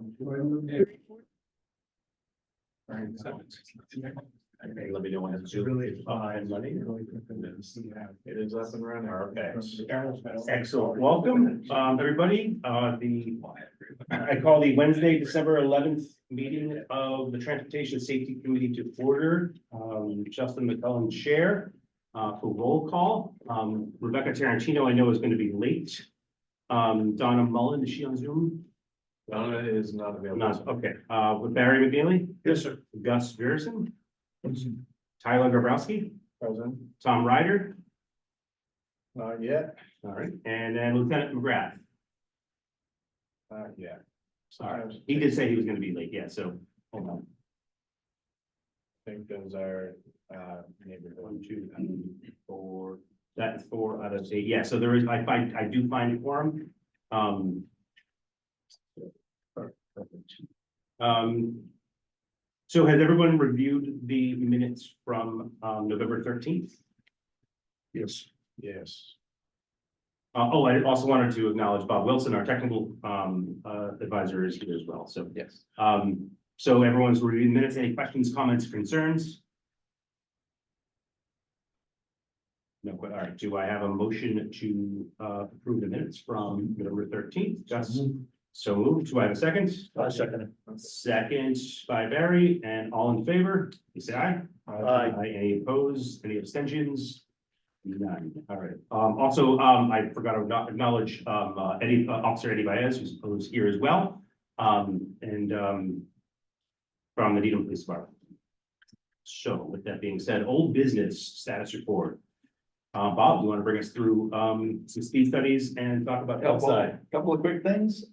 Okay, let me know when it's due. And money. It is up and running. Okay. Excellent. Welcome, everybody. I call the Wednesday, December 11th meeting of the Transportation Safety Committee to order. Justin McCullen chair for roll call. Rebecca Tarantino, I know, is going to be late. Donna Mullen, is she on Zoom? Donna is not available. Not, okay. With Barry McNeely? Yes, sir. Gus Garrison? Tyler Gabrowski? Present. Tom Ryder? Not yet. All right. And then Lieutenant McGrath? Not yet. Sorry. He did say he was going to be late. Yeah, so hold on. I think those are neighborhood. 1, 2, 3, 4. That's 4 out of 8. Yeah, so there is, I do find a quorum. So has everyone reviewed the minutes from November 13th? Yes. Yes. Oh, I also wanted to acknowledge Bob Wilson, our technical advisor, is here as well. So Yes. So everyone's reviewing minutes. Any questions, comments, concerns? No, all right. Do I have a motion to approve the minutes from November 13th? Just so moved. Do I have a second? I second it. Second by Barry, and all in favor, you say aye. Any opposed? Any abstentions? None. All right. Also, I forgot to acknowledge Officer Eddie Baez, who's here as well. From the Needham Police Department. So with that being said, old business status report. Bob, you want to bring us through some speed studies and talk about outside? Couple of quick things,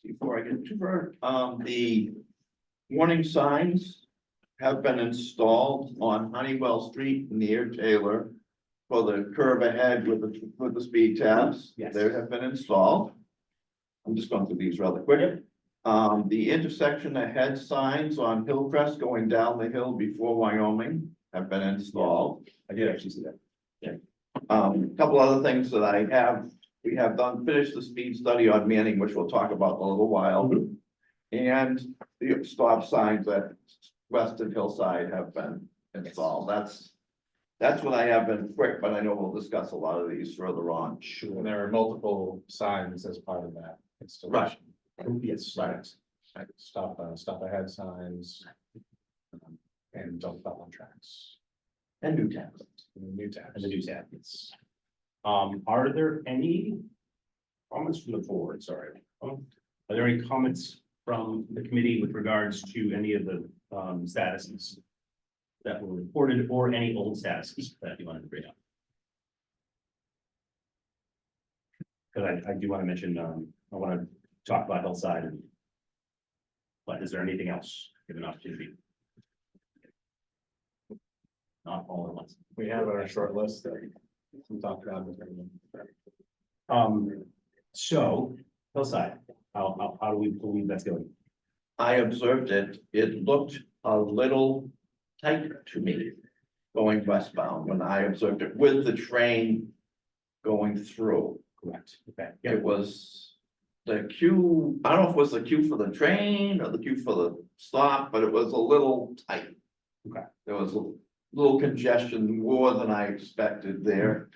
before I get too far, the warning signs have been installed on Honeywell Street near Taylor for the curve ahead with the speed taps. Yes. They have been installed. I'm just going through these rather quick. The intersection ahead signs on Hillcrest going down the hill before Wyoming have been installed. I did actually see that. Couple other things that we have finished the speed study on Manning, which we'll talk about in a little while. And the stop signs at Weston Hillside have been installed. That's what I have been quick, but I know we'll discuss a lot of these further on. And there are multiple signs as part of that installation. Yes, Right. Stop ahead signs. And don't stop on tracks. And new tablets. And new tabs. and the new tab. Yes. Are there any comments from the board? Sorry. Are there any comments from the committee with regards to any of the statuses that were reported, or any old statuses that you wanted to bring up? Because I do want to mention, I want to talk about Hillside, but is there anything else? Give an opportunity. Not all at once. We have our short list that we talked about. So Hillside, how do we believe that's going? I observed it. It looked a little tight to me going westbound when I observed it with the train going through. Correct. Okay. Yeah. It was the queue, I don't know if it was the queue for the train or the queue for the stop, but it was a little tight. Okay. There was a little congestion, more than I expected there.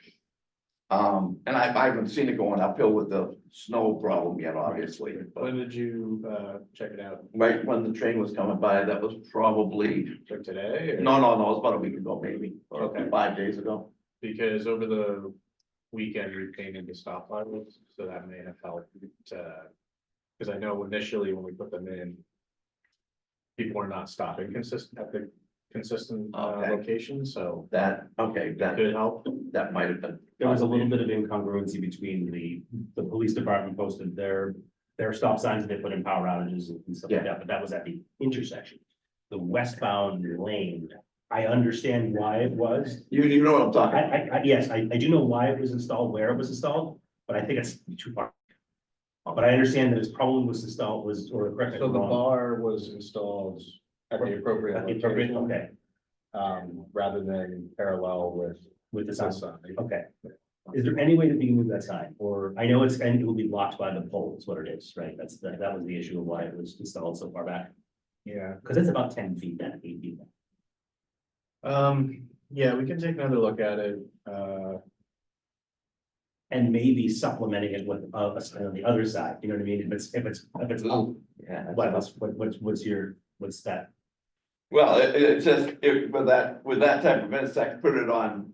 And I haven't seen it going uphill with the snow problem yet, obviously, but When did you check it out? right when the train was coming by, that was probably, Like today? Or- no, it was about a week ago, maybe, or Okay. 5 days ago. Because over the weekend, we painted the stop lights, so that may have helped to. Because I know initially when we put them in. People are not stopping at the consistent Okay. location, so That could help. that might have been. There was a little bit of incongruency between the police department posted their stop signs that they put in power outages and stuff like Yeah. that, but that was at the intersection. The westbound lane, I understand why it was. You know what I'm talking about. Yes, I do know why it was installed, where it was installed, but I think it's too far. But I understand that it's probably was installed or correct me if So I'm the wrong. bar was installed at the appropriate At the appropriate, location, okay, rather than parallel with with the the sign, sign. okay. Is there any way that we can move that sign? Or I know and it will be blocked by the pole is what it is, right? That was the issue of why it was installed so far back. Yeah. Because it's about 10 feet then, 8 feet. Yeah, we can take another look at it. And maybe supplementing it with a sign on the other side, you know what I mean? If it's up, Yeah. what's that? Well, it's just, with that type of intersect, put it on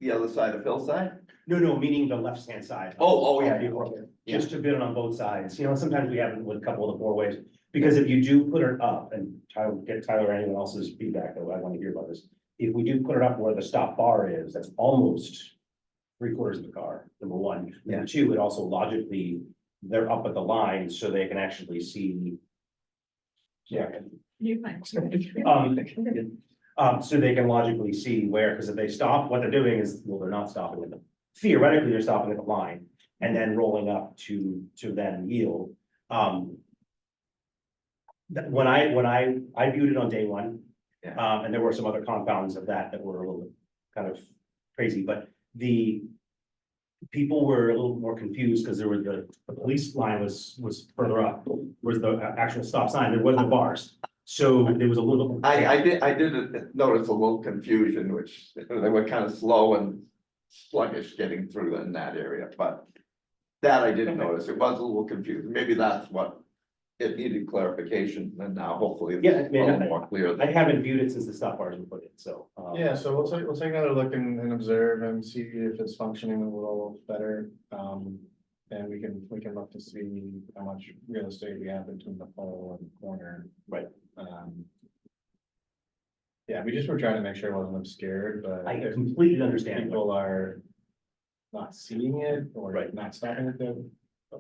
the other side of Hillside? No, meaning the left-hand side. Oh, yeah, Just to bid it on both sides, sometimes we have it with a couple of the four ways, because if you do put it up, and Tyler or anyone else's feedback, though, I want to hear about this. If we do put it up where the stop bar is, that's almost 3/4 of the car, number one. Number two, it also logically, they're up at the line, so they can actually see. Yeah. You're fine. So they can logically see where, because if they stop, what they're doing is, well, they're not stopping at the, theoretically, they're stopping at the line and then rolling up to then yield. When I viewed it on day one, and there were some other compounds of that were a little bit kind of crazy, but the people were a little more confused because there were the police line was further up, whereas the actual stop sign, there wasn't bars. So there was a little. I did notice a little confusion, which they were kind of slow and sluggish getting through in that area, but that I didn't notice. It was a little confusing. Maybe that's what it needed clarification, and now hopefully it's Yeah, a little more clear. I haven't viewed it since the stop bars were put in, so. Yeah, so we'll take another look and observe and see if it's functioning a little better. And we can look to see how much real estate we have between the pole and the corner. Right. Yeah, we just were trying to make sure it wasn't obscured, but I if completely understand. people are not seeing it or Right. not stopping at the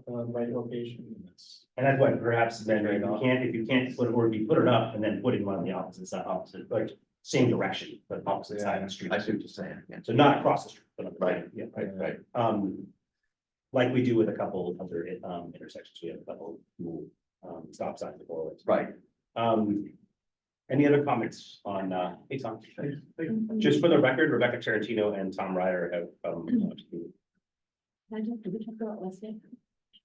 right location, that's. And that's why perhaps then if you can't put it, or if you put it up and then putting one on the opposite side, like same direction, but opposite side of the street. I see what you're saying. Yeah. So not across the street, but on the right, yeah. Right. Like we do with a couple other intersections, we have a couple stop signs before. Right. Any other comments on, hey, Tom? Just for the record, Rebecca Tarantino and Tom Ryder have, Did we talk about West End?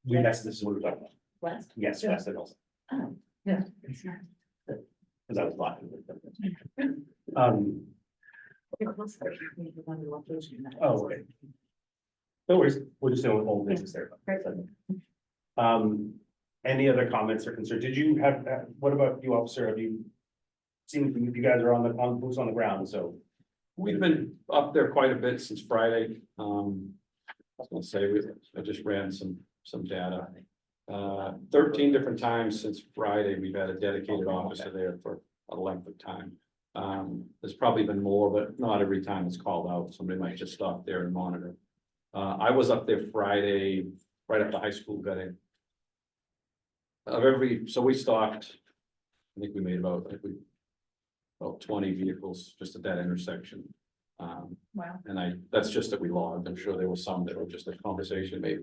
this is what we're talking about. West? Yes, West and also, Oh, yeah. It's not. because I was blocking with them. You're closer. We have one location. Oh, okay. No worries, we're just doing whole business there. Great. Any other comments or concerns? Did you have, what about you, officer? Have you seen, you guys are on boots on the ground, so. We've been up there quite a bit since Friday. I was gonna say, I just ran some data. 13 different times since Friday, we've had a dedicated officer there for a length of time. There's probably been more, but not every time it's called out. Somebody might just stop there and monitor. I was up there Friday, right after high school got in. So we stopped, I think we made about 20 vehicles just at that intersection. Wow. And that's just that we logged. I'm sure there were some that were just a conversation maybe.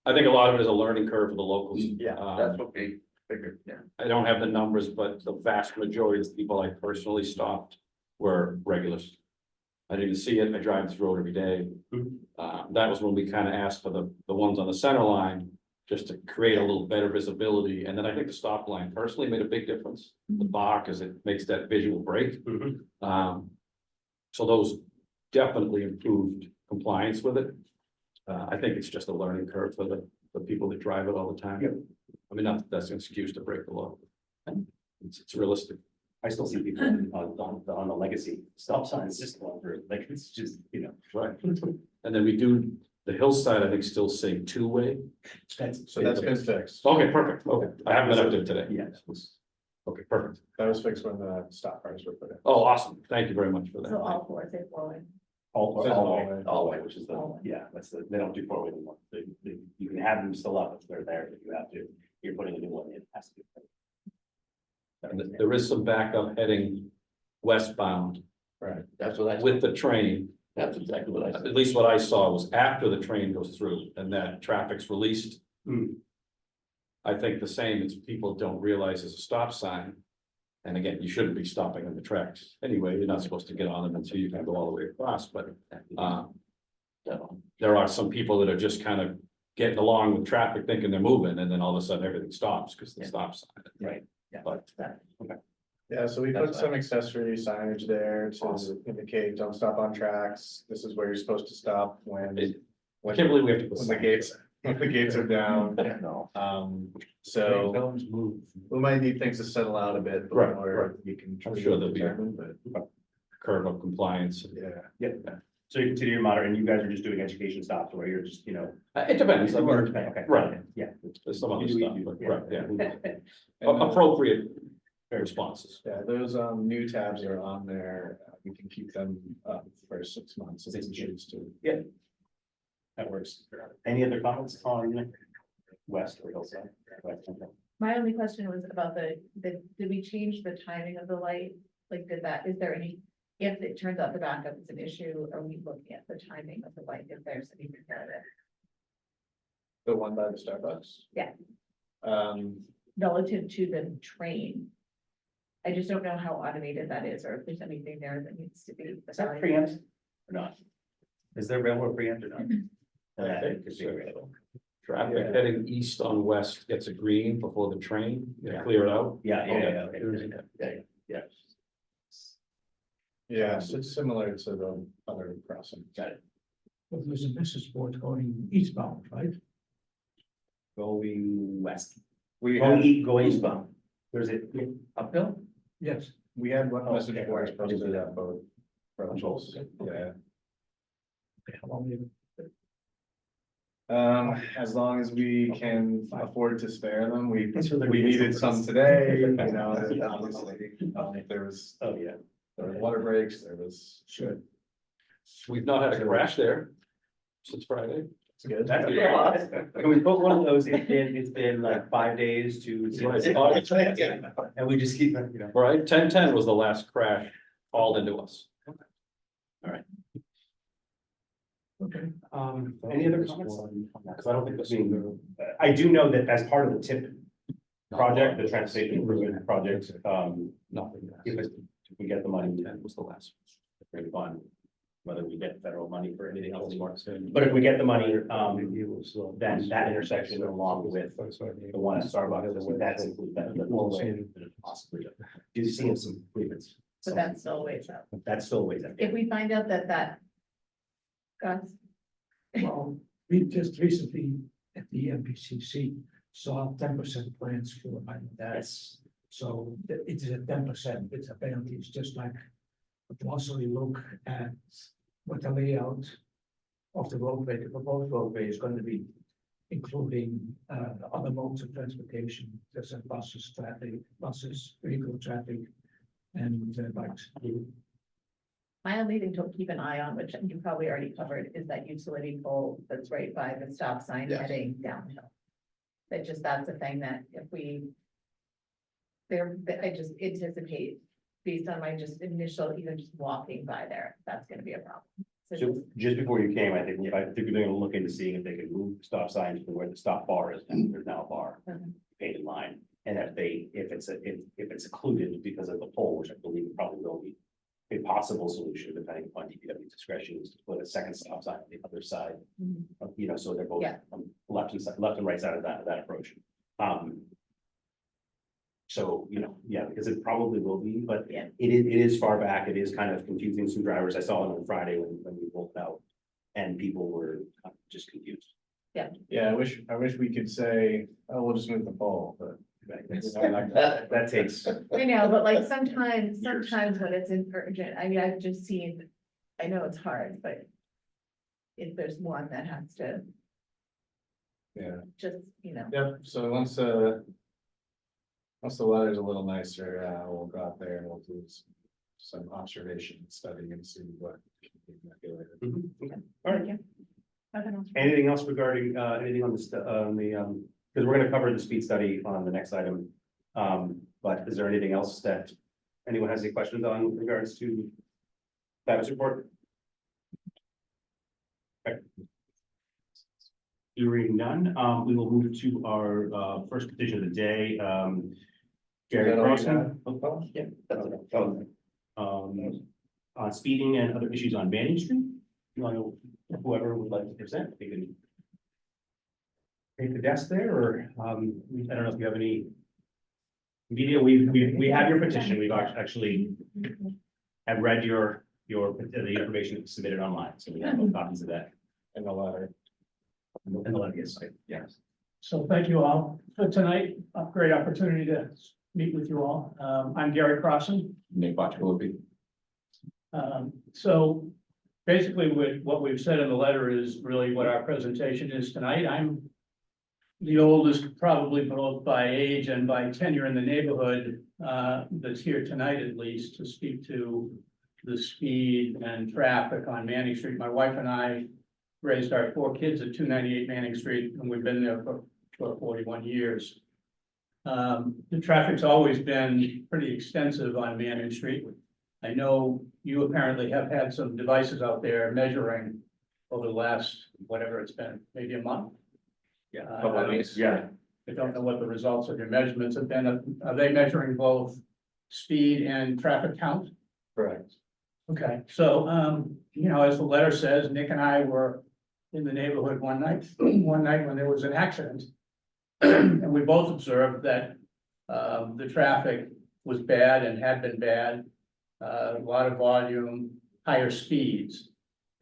I think a lot of it is a learning curve for the locals. Yeah, that's what we figured, yeah. I don't have the numbers, but the vast majority of the people I personally stopped were regulars. I didn't see it. I drive this road every day. That was when we kind of asked for the ones on the center line, just to create a little better visibility. And then I think the stop line personally made a big difference. The bar, because it makes that visual break. So those definitely improved compliance with it. I think it's just a learning curve for the people that drive it all the time. Yep. I mean, not that that's an excuse to break the law. It's realistic. I still see people on the legacy stop signs, just longer, like, it's just, Right. And then we do, the hillside, I think, still say two-way. So that's been fixed. Okay, perfect. Okay, I haven't been up there today. Yeah. Okay, perfect. That was fixed when the stop bars were put in. Oh, awesome. Thank you very much for So that. all four, say forward. All Says all the way. way, which is All yeah, they don't do four-way anymore. You can have them still up if they're there, if you have to, you're putting a new one in, it has to be. And there is some backup heading westbound Right. That's what I, with the train. that's exactly what I said. At least what I saw was after the train goes through and that traffic's released. I think the same is people don't realize there's a stop sign. And again, you shouldn't be stopping on the tracks. Anyway, you're not supposed to get on them until you can go all the way across, but There are some people that are just kind of getting along with traffic thinking they're moving, and then all of a sudden everything stops because the stop sign. Right, yeah. But Yeah, so we That's put some accessory signage there to Awesome. indicate, don't stop on tracks, this is where you're supposed to stop when. I can't believe we have to put. When the gates, when the gates are down, No. so Move. we might need things to settle out a bit Right, before you can. I'm sure there'll be- determine, but Curve of compliance. yeah. So you continue to monitor, and you guys are just doing education stops where you're just, It depends. I mean, Okay. Right. Yeah. There's some other You do what stuff, you do. but right, yeah. And, uh, Appropriate responses. Yeah, those new tabs are on there, we can keep them up for 6 months if we choose to. That works. Any other comments on west or hillside? West, okay. My only question was about did we change the timing of the light? Like, is there any, if it turns out the backup is an issue, are we looking at the timing of the light, if there's anything there The one by the Starbucks? Yeah. relative to the train? I just don't know how automated that is, or if there's anything there that needs to be. Is that preempt or not? Is there railroad preempt or not? I think Could be so. railroad. Traffic Yeah. heading east on west gets a green before the train, you Yeah. clear it out. Yeah, Okay. yeah. Yeah, so it's similar to the other crossing. Got it. Well, there's a message board going eastbound, right? Going west, We going eastbound. There's it uphill? Yes. we had one Oh, message okay, board alright. posted at both. approaches. Okay. Yeah. Okay, how long you- As long as we can afford to spare them, we That's really needed reasonable. some today, you know, obviously, there was Oh, yeah. water breaks, there was. Sure. We've not had a crash there since Friday. It's good. That's a lot. Can we put one of those, it's been like 5 days to. Right. And we just keep, Right, 10:10 was the last crash hauled into us. Okay. Any other comments? Because I don't think that's being, I do know that as part of the TIP project, the transportation improvement project, Nothing. if we get the money, 10 was the last. bring fund. Whether we get federal money for anything else. But But if we get the money, then that intersection along with the one at Starbucks, that's included, that the whole way. Possibly. You're seeing some improvements. But that's still ways out. That's still ways out. If we find out that. Gus, Well, we just recently at the MPCC saw 10% plans for that. That's, So it is a 10%, it's apparently, it's just like. But also we look at what the layout of the roadway, the proposed roadway is going to be. Including other modes of transportation, such as buses, vehicle traffic. And bikes. my only thing to keep an eye on, which you probably already covered, is that utility pole that's right by the stop sign Yes. heading downhill. That's a thing that if we. I just anticipate, based on my just initial, even just walking by there, that's gonna be a problem. So so just before you came, I think we're gonna look into seeing if they can move stop signs to where the stop bar is, and there's now a bar. Mhm. Painted line, and if it's occluded because of the pole, which I believe it probably will be. A possible solution, depending upon DPW discretion, is to put a second stop sign on the other side, Mhm. so they're both Yeah. on left and right side of that approach. So, yeah, because it probably will be, but Yeah. it is far back, it is kind of confusing some drivers, I saw it on Friday when we pulled it out. And people were just confused. Yeah, I wish we could say, oh, we'll just move the pole, but. That takes, I know, but like sometimes when it's urgent, I mean, I've just seen, I know it's hard, but. If there's one that has to Yeah, just, yep, so once the weather's a little nicer, we'll go out there and we'll do some observation study and see what. can be regulated. all right. I don't know. Anything else regarding, anything on because we're gonna cover the speed study on the next item. But is there anything else that anyone has any questions on with regards to status report? Okay. Hearing none, we will move to our, first petition of the day, Gary Is that all you Crossen. Oh, Yeah, that's it. On speeding and other issues on Manning Street. You want to whoever would like to present, they can take the desk there, or, I don't know if you have any media, we have your petition, we've actually have read the information that's submitted online, so we have copies of that. And the letter. And the letter, yes. So thank you all for tonight. A great opportunity to meet with you all. I'm Gary Crossan. Nick Botchwilloughby. So basically what we've said in the letter is really what our presentation is tonight. I'm the oldest, probably both by age and by tenure in the neighborhood, that's here tonight at least to speak to the speed and traffic on Manning Street. My wife and I raised our 4 kids at 298 Manning Street, and we've been there for 41 years. The traffic's always been pretty extensive on Manning Street. I know you apparently have had some devices out there measuring over the last, whatever it's been, maybe a month. Yeah. I don't know what the results of your measurements have been. Are they measuring both speed and traffic count? Correct. Okay, so, as the letter says, Nick and I were in the neighborhood one night when there was an accident. And we both observed that, the traffic was bad and had been bad. A lot of volume, higher speeds,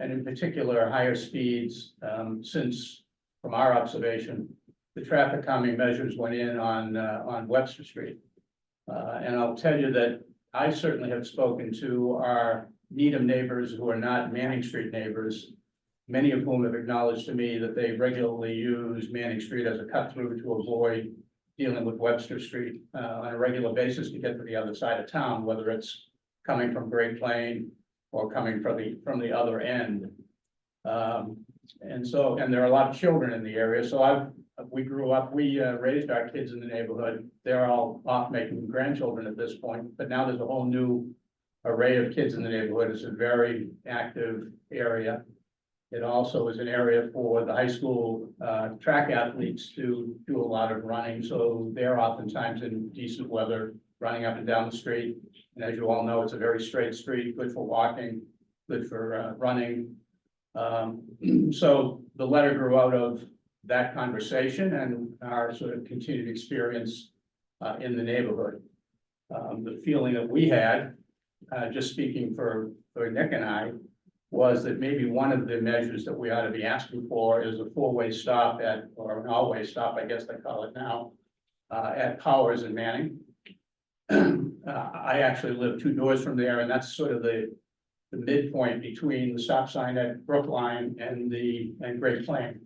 and in particular, higher speeds, since, from our observation, the traffic calming measures went in on Webster Street. And I'll tell you that I certainly have spoken to our Needham neighbors who are not Manning Street neighbors, many of whom have acknowledged to me that they regularly use Manning Street as a cut through to avoid dealing with Webster Street on a regular basis to get to the other side of town, whether it's coming from Great Plain or coming from the other end. And there are a lot of children in the area, so we grew up, we raised our kids in the neighborhood. They're all off making grandchildren at this point, but now there's a whole new array of kids in the neighborhood. It's a very active area. It also is an area for the high school track athletes to do a lot of running, so they're oftentimes in decent weather, running up and down the street. And as you all know, it's a very straight street, good for walking, good for running. So the letter grew out of that conversation and our sort of continued experience in the neighborhood. The feeling that we had, just speaking for Nick and I, was that maybe one of the measures that we ought to be asking for is a 4-way stop or an all-way stop, I guess they call it now, at Powers and Manning. I actually live 2 doors from there, and that's sort of the midpoint between the stop sign at Brookline and Great Plain.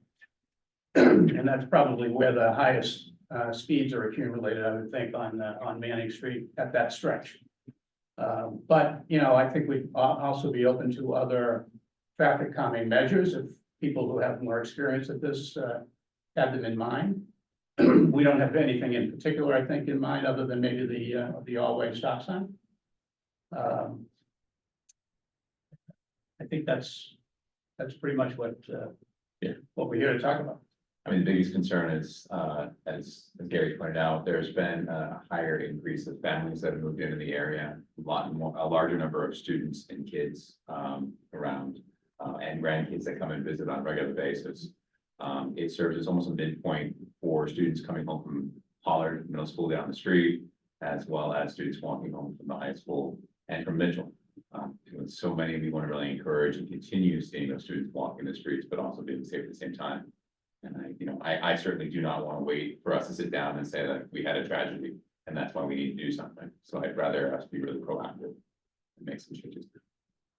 And that's probably where the highest speeds are accumulated, I would think, on Manning Street at that stretch. But, I think we'd also be open to other traffic calming measures if people who have more experience at this have them in mind. We don't have anything in particular, I think, in mind, other than maybe the all-way stop sign. I think that's pretty much what we're here to talk about. I mean, the biggest concern is, as Gary pointed out, there's been a higher increase of families that have moved into the area. A larger number of students and kids around, and grandkids that come and visit on a regular basis. It serves as almost a midpoint for students coming home from Pollard Middle School down the street, as well as students walking home from the high school and from Mitchell. With so many, we want to really encourage and continue seeing those students walking the streets, but also being safe at the same time. And I certainly do not want to wait for us to sit down and say that we had a tragedy and that's why we need to do something. So I'd rather us be really proactive and make some changes.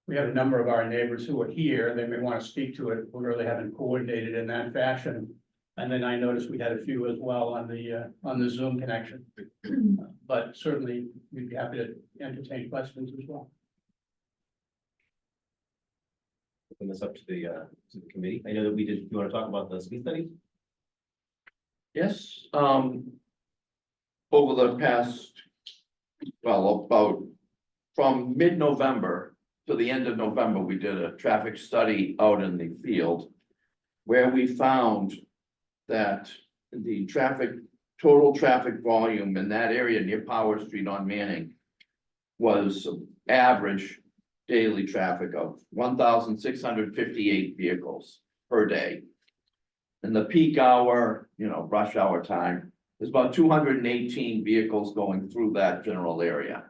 We have a number of our neighbors who are here. They may want to speak to it. We really haven't coordinated in that fashion. And then I noticed we had a few as well on the Zoom connection. But certainly we'd be happy to entertain questions as well. Open this up to the committee. I know that you want to talk about the speed study? Yes, over the past, well, about from mid-November to the end of November, we did a traffic study out in the field where we found that the total traffic volume in that area near Power Street on Manning was average daily traffic of 1,658 vehicles per day. In the peak hour, rush hour time, there's about 218 vehicles going through that general area.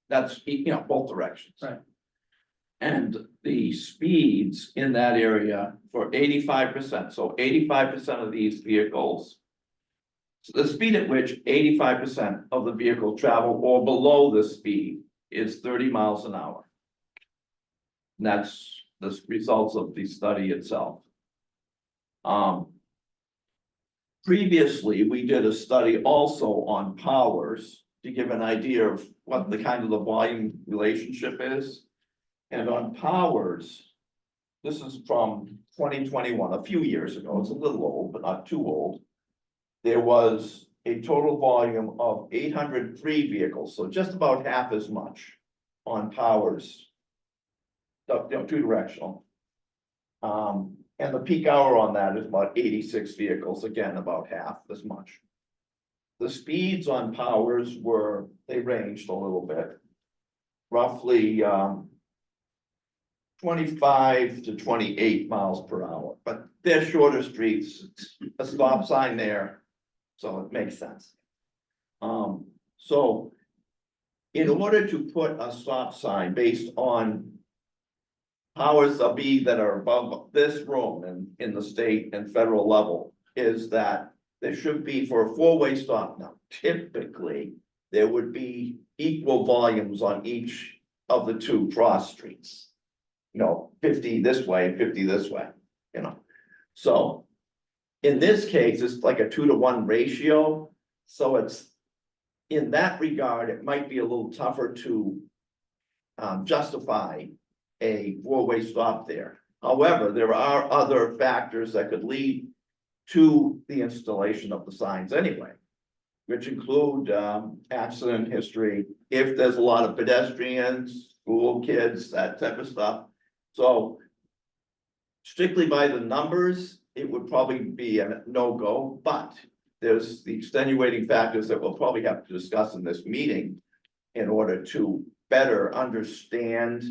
That's, both directions. Right. And the speeds in that area for 85%, so 85% of these vehicles. So the speed at which 85% of the vehicle travel or below the speed is 30 miles an hour. And that's the results of the study itself. Previously, we did a study also on powers to give an idea of what the kind of the volume relationship is. And on powers, this is from 2021, a few years ago, it's a little old, but not too old. There was a total volume of 803 vehicles, so just about half as much on powers. Two directional. And the peak hour on that is about 86 vehicles, again, about half as much. The speeds on powers they ranged a little bit. Roughly 25 to 28 miles per hour, but they're shorter streets, a stop sign there, so it makes sense. So in order to put a stop sign based on powers of B that are above this room and in the state and federal level, is that there should be for a four-way stop. Now, typically, there would be equal volumes on each of the two cross streets. 50 this way, 50 this way, So in this case, it's like a 2-to-1 ratio. So it's in that regard, it might be a little tougher to justify a four-way stop there. However, there are other factors that could lead to the installation of the signs anyway, which include accident history, if there's a lot of pedestrians, school kids, that type of stuff. So strictly by the numbers, it would probably be a no-go, but there's the extenuating factors that we'll probably have to discuss in this meeting in order to better understand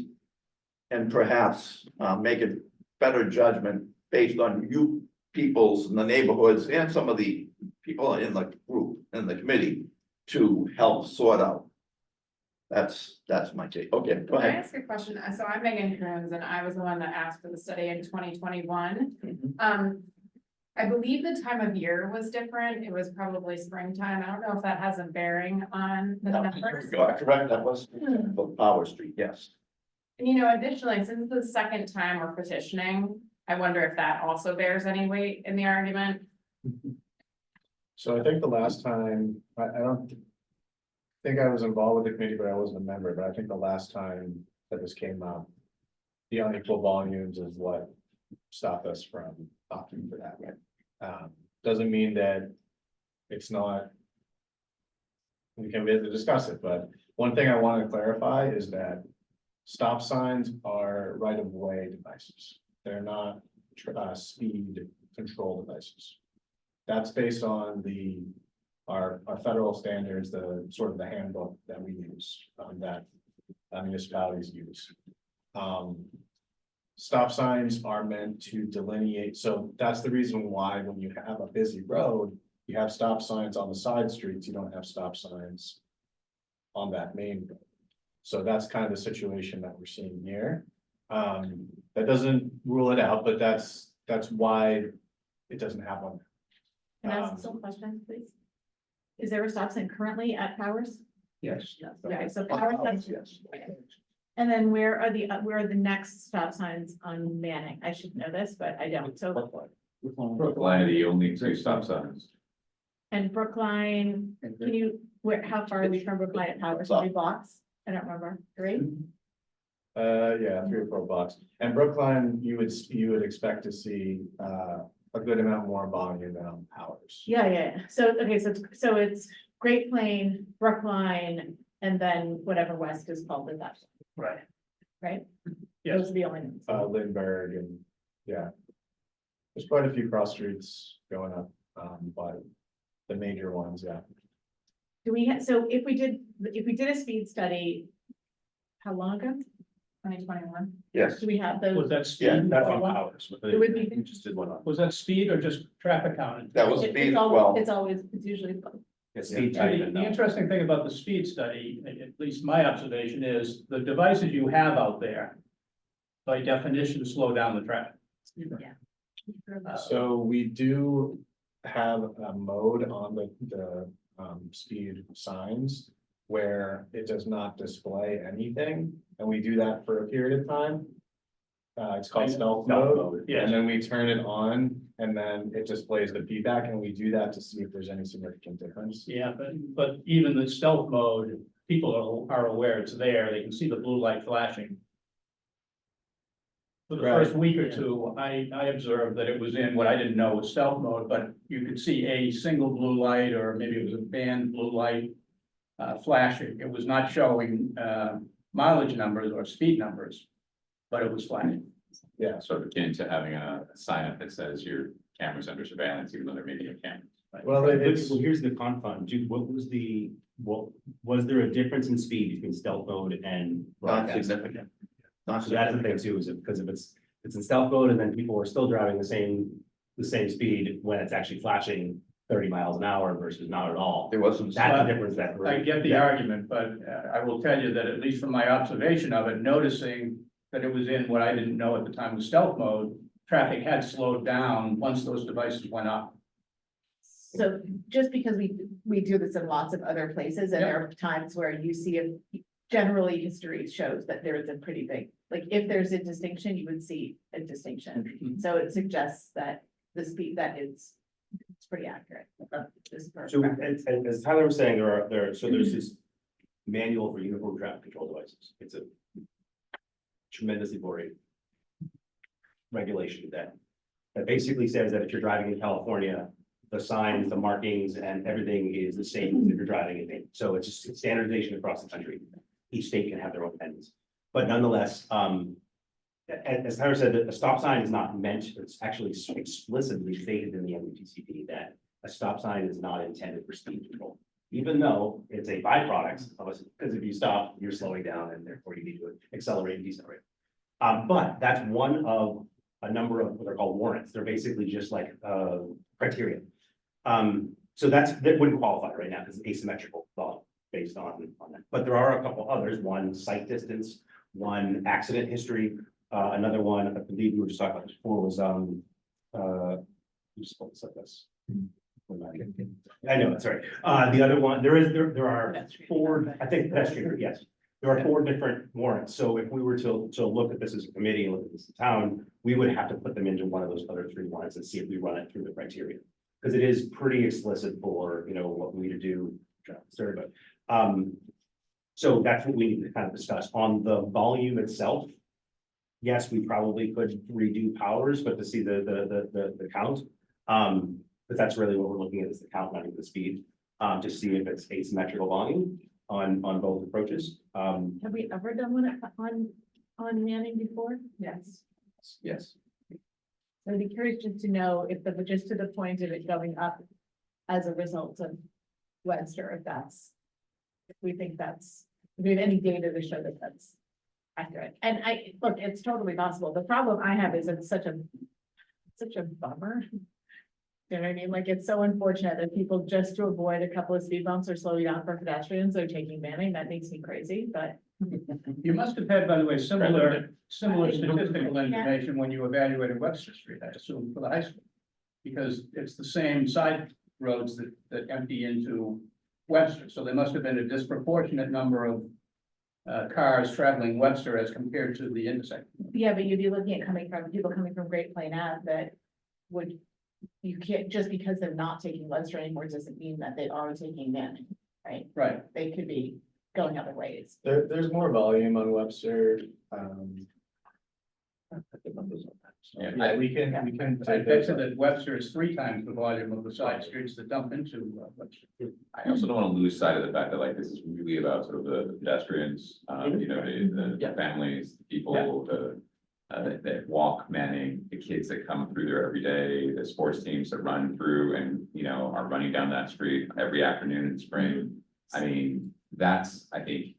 and perhaps make a better judgment based on you people's in the neighborhoods and some of the people in the group, in the committee, to help sort out. That's my take. Okay, go Can I ahead. ask a question? So I'm Megan Kearns and I was the one that asked for the study in 2021. I believe the time of year was different. It was probably springtime. I don't know if that has a bearing on the numbers. Correct, that was Power Street, yes. And additionally, since the second time we're petitioning, I wonder if that also bears any weight in the argument. So I think the last time, I don't think I was involved with the committee, but I wasn't a member, but I think the last time that this came up, the unequal volumes is what stopped us from opting for that. Doesn't mean that it's not. We can have to discuss it, but one thing I want to clarify is that stop signs are right-of-way devices. They're not speed control devices. That's based on our federal standards, the sort of the handbook that we use, that municipalities use. Stop signs are meant to delineate, so that's the reason why when you have a busy road, you have stop signs on the side streets, you don't have stop signs on that main road. So that's kind of the situation that we're seeing here. That doesn't rule it out, but that's why it doesn't have one. Can I ask some questions, please? Is there a stop sign currently at Powers? Yes. Okay, so Powers, Yes. and then where are the next stop signs on Manning? I should know this, but I don't. So, Brookline are the only two stop signs. and Brookline, how far are we from Brookline at Powers? 3 blocks? I don't remember. 3? Yeah, 3 or 4 blocks. And Brookline, you would expect to see a good amount more volume than on Powers. Yeah. So, okay, so it's Great Plain, Brookline, and then whatever west is called at that. Right. Right? Yes. Those are the only ones. Lindbergh and, yeah. There's quite a few cross streets going up, but the major ones, yeah. So if we did a speed study, how long ago? 2021. Yes, Do we have those? Was that Yeah, speed? That's on hours. It would be- We just did one on. Was that speed or just traffic count? that was It's speed as always, well. it's usually. Yeah, speed The timing, the interesting thing about the speed study, at least my observation is, the devices you have out there, by definition, slow down the traffic. So we do have a mode on the speed signs where it does not display anything, and we do that for a period of time. It's called stealth mode, Yes. and then we turn it on, and then it displays the feedback, and we do that to see if there's any significant difference. Yeah, but even the stealth mode, people are aware it's there, they can see the blue light flashing. For the Right. first week or two, I observed that it was in what I didn't know was stealth mode, but you could see a single blue light, or maybe it was a band blue light. Flashing, it was not showing mileage numbers or speed numbers, but it was flashing. Yeah, Sort of akin to having a sign up that says your camera's under surveillance, even though there may be a camera. Well, here's the confine, Jude, was there a difference in speed between stealth mode and Not broadcast? significant. Not So that's the thing too, is it because if it's in stealth mode and then people are still driving the same speed when it's actually flashing 30 miles an hour versus not at all. There wasn't. That's the difference that. I get the argument, but I will tell you that at least from my observation of it, noticing that it was in what I didn't know at the time was stealth mode, traffic had slowed down once those devices went up. So just because we do this in lots of other places, and there are times where you see generally history shows that there is a pretty big, like if there's a distinction, you would see a distinction. So it suggests that the speed that it's pretty accurate. So as Tyler was saying, there's this manual for uniform traffic control devices. It's a tremendously boring regulation that basically says that if you're driving in California, the signs, the markings, and everything is the same as if you're driving in Maine. So it's just standardization across the country. Each state can have their own pendants. But nonetheless, as Tyler said, a stop sign is not meant, it's actually explicitly stated in the MUTCD that a stop sign is not intended for speed control. Even though it's a byproduct of us, because if you stop, you're slowing down and therefore you need to accelerate and decelerate. But that's one of a number of what they're called warrants. They're basically just like criteria. So that wouldn't qualify right now because it's asymmetrical thought based on that. But there are a couple others, one sight distance, one accident history, another one, I believe we were just talking about this before, was just pull this like this. I know, sorry. The other one, there are four, I think pedestrian, yes. There are four different warrants. So if we were to look at this as a committee and look at this in town, we would have to put them into one of those other three warrants and see if we run it through the criteria. Because it is pretty explicit for, what we need to do. Sorry, but, so that's what we need to kind of discuss on the volume itself. Yes, we probably could redo powers, but to see the count. But that's really what we're looking at is the count, not even the speed, to see if it's asymmetrical volume on both approaches. Have we ever done one on Manning before? Yes. Yes. I'd be curious just to know if just to the point of it going up as a result of Webster, if we think if we have any data to show that that's accurate. And look, it's totally possible. The problem I have is it's such a bummer. You know what I mean? Like, it's so unfortunate that people just to avoid a couple of speed bumps or slowing down for pedestrians are taking Manning. That makes me crazy, but. You must have had, by the way, similar statistical information when you evaluated Webster Street, I assume, for the high school. Because it's the same side roads that empty into Webster, so there must have been a disproportionate number of cars traveling Webster as compared to the intersection. Yeah, but you'd be looking at people coming from Great Plain Ave that you can't, just because they're not taking Webster anymore, doesn't mean that they are taking Manning, right? Right. They could be going other ways. there's more volume on Webster. Yeah, We can I bet you that Webster is 3 times the volume of the side streets that dump into Webster. I also don't want to lose sight of the fact that like this is really about sort of the pedestrians, the families, the people, that walk Manning, the kids that come through there every day, the sports teams that run through and, are running down that street every afternoon in spring. I mean, I think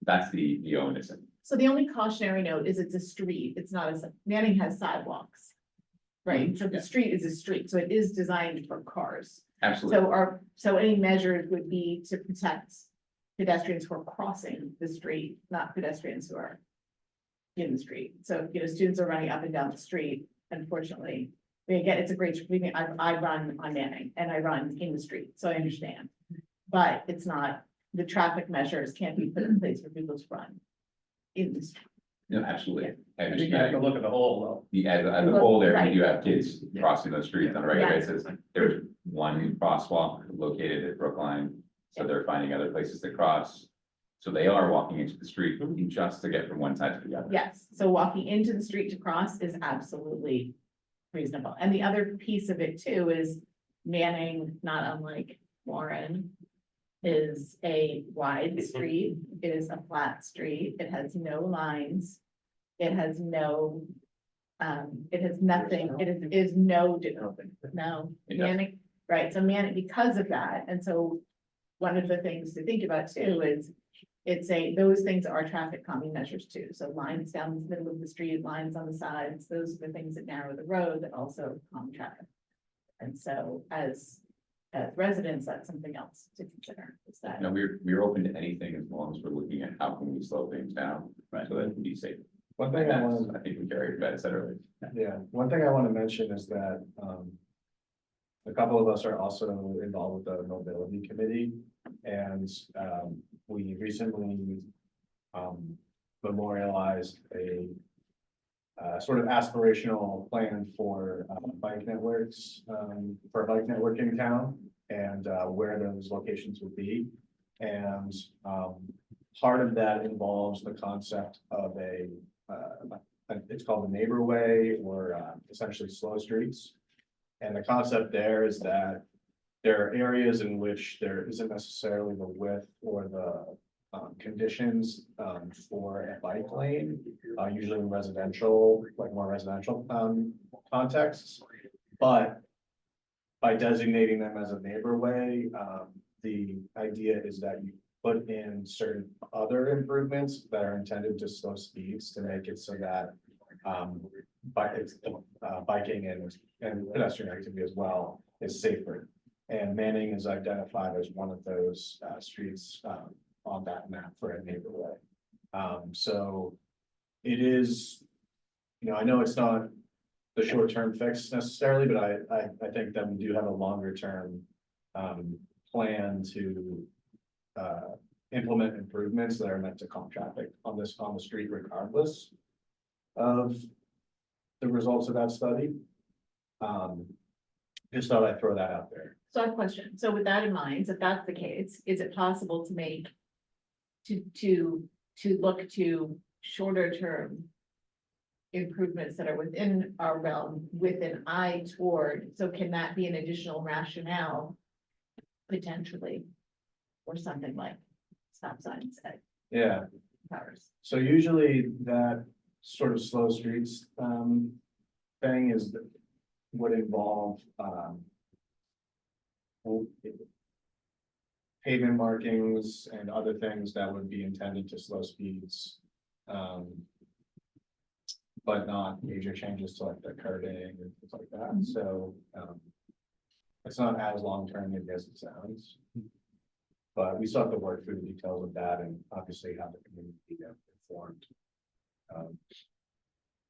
that's the onus. So the only cautionary note is it's a street, it's not Manning has sidewalks. Right, so the street is a street, so it is designed for cars. Absolutely. So any measures would be to protect pedestrians who are crossing the street, not pedestrians who are in the street. So, students are running up and down the street, unfortunately. Again, it's a great, I run on Manning and I run in the street, so I understand. But it's not, the traffic measures can't be put in place for people to run in the street. No, absolutely. I I think you have to understand. look at the whole As a whole, there, Right. we do have kids crossing those streets on a regular Yeah. basis. There's one crosswalk located at Brookline, so they're finding other places to cross. So they are walking into the street just to get from one side to the other. Yes, so walking into the street to cross is absolutely reasonable. And the other piece of it too is Manning, not unlike Warren, is a wide street, it is a flat street, it has no lines. It has no, it has nothing, it is no, no, It does. Manning, right, so Manning, because of that, and so one of the things to think about too is those things are traffic calming measures too. So lines down the middle of the street, lines on the sides, those are the things that narrow the road that also calm traffic. And so as residents, that's something else to consider, is that. No, we're open to anything as long as we're looking at how can we slow things down, Right. so that it can be safe. One thing I That's, want I think we carried that said earlier. yeah, one thing I want to mention is that, a couple of us are also involved with the mobility committee, and, we recently, memorialized a sort of aspirational plan for, bike networks, for a bike network in town, and, where those locations would be. And, part of that involves the concept of it's called the neighbor way, or essentially slow streets. And the concept there is that there are areas in which there isn't necessarily the width or the conditions for a bike lane, usually in residential, like more residential contexts. But by designating them as a neighbor way, the idea is that you put in certain other improvements that are intended to slow speeds to make it so that biking and pedestrian activity as well is safer. And Manning is identified as one of those streets on that map for a neighborhood. So it is, I know it's not the short-term fix necessarily, but I think that we do have a longer-term plan to implement improvements that are meant to calm traffic on the street regardless of the results of that study. Just thought I'd throw that out there. So I have a question. So with that in mind, if that's the case, is it possible to make, to look to shorter term improvements that are within our realm with an eye toward, so can that be an additional rationale potentially? Or something like stop signs at Yeah, powers? so usually that sort of slow streets thing would involve pavement markings and other things that would be intended to slow speeds. But not major changes to like the curving and things like that, so it's not as long-term maybe as it sounds. But we still have to work through the details of that and obviously have the community be informed.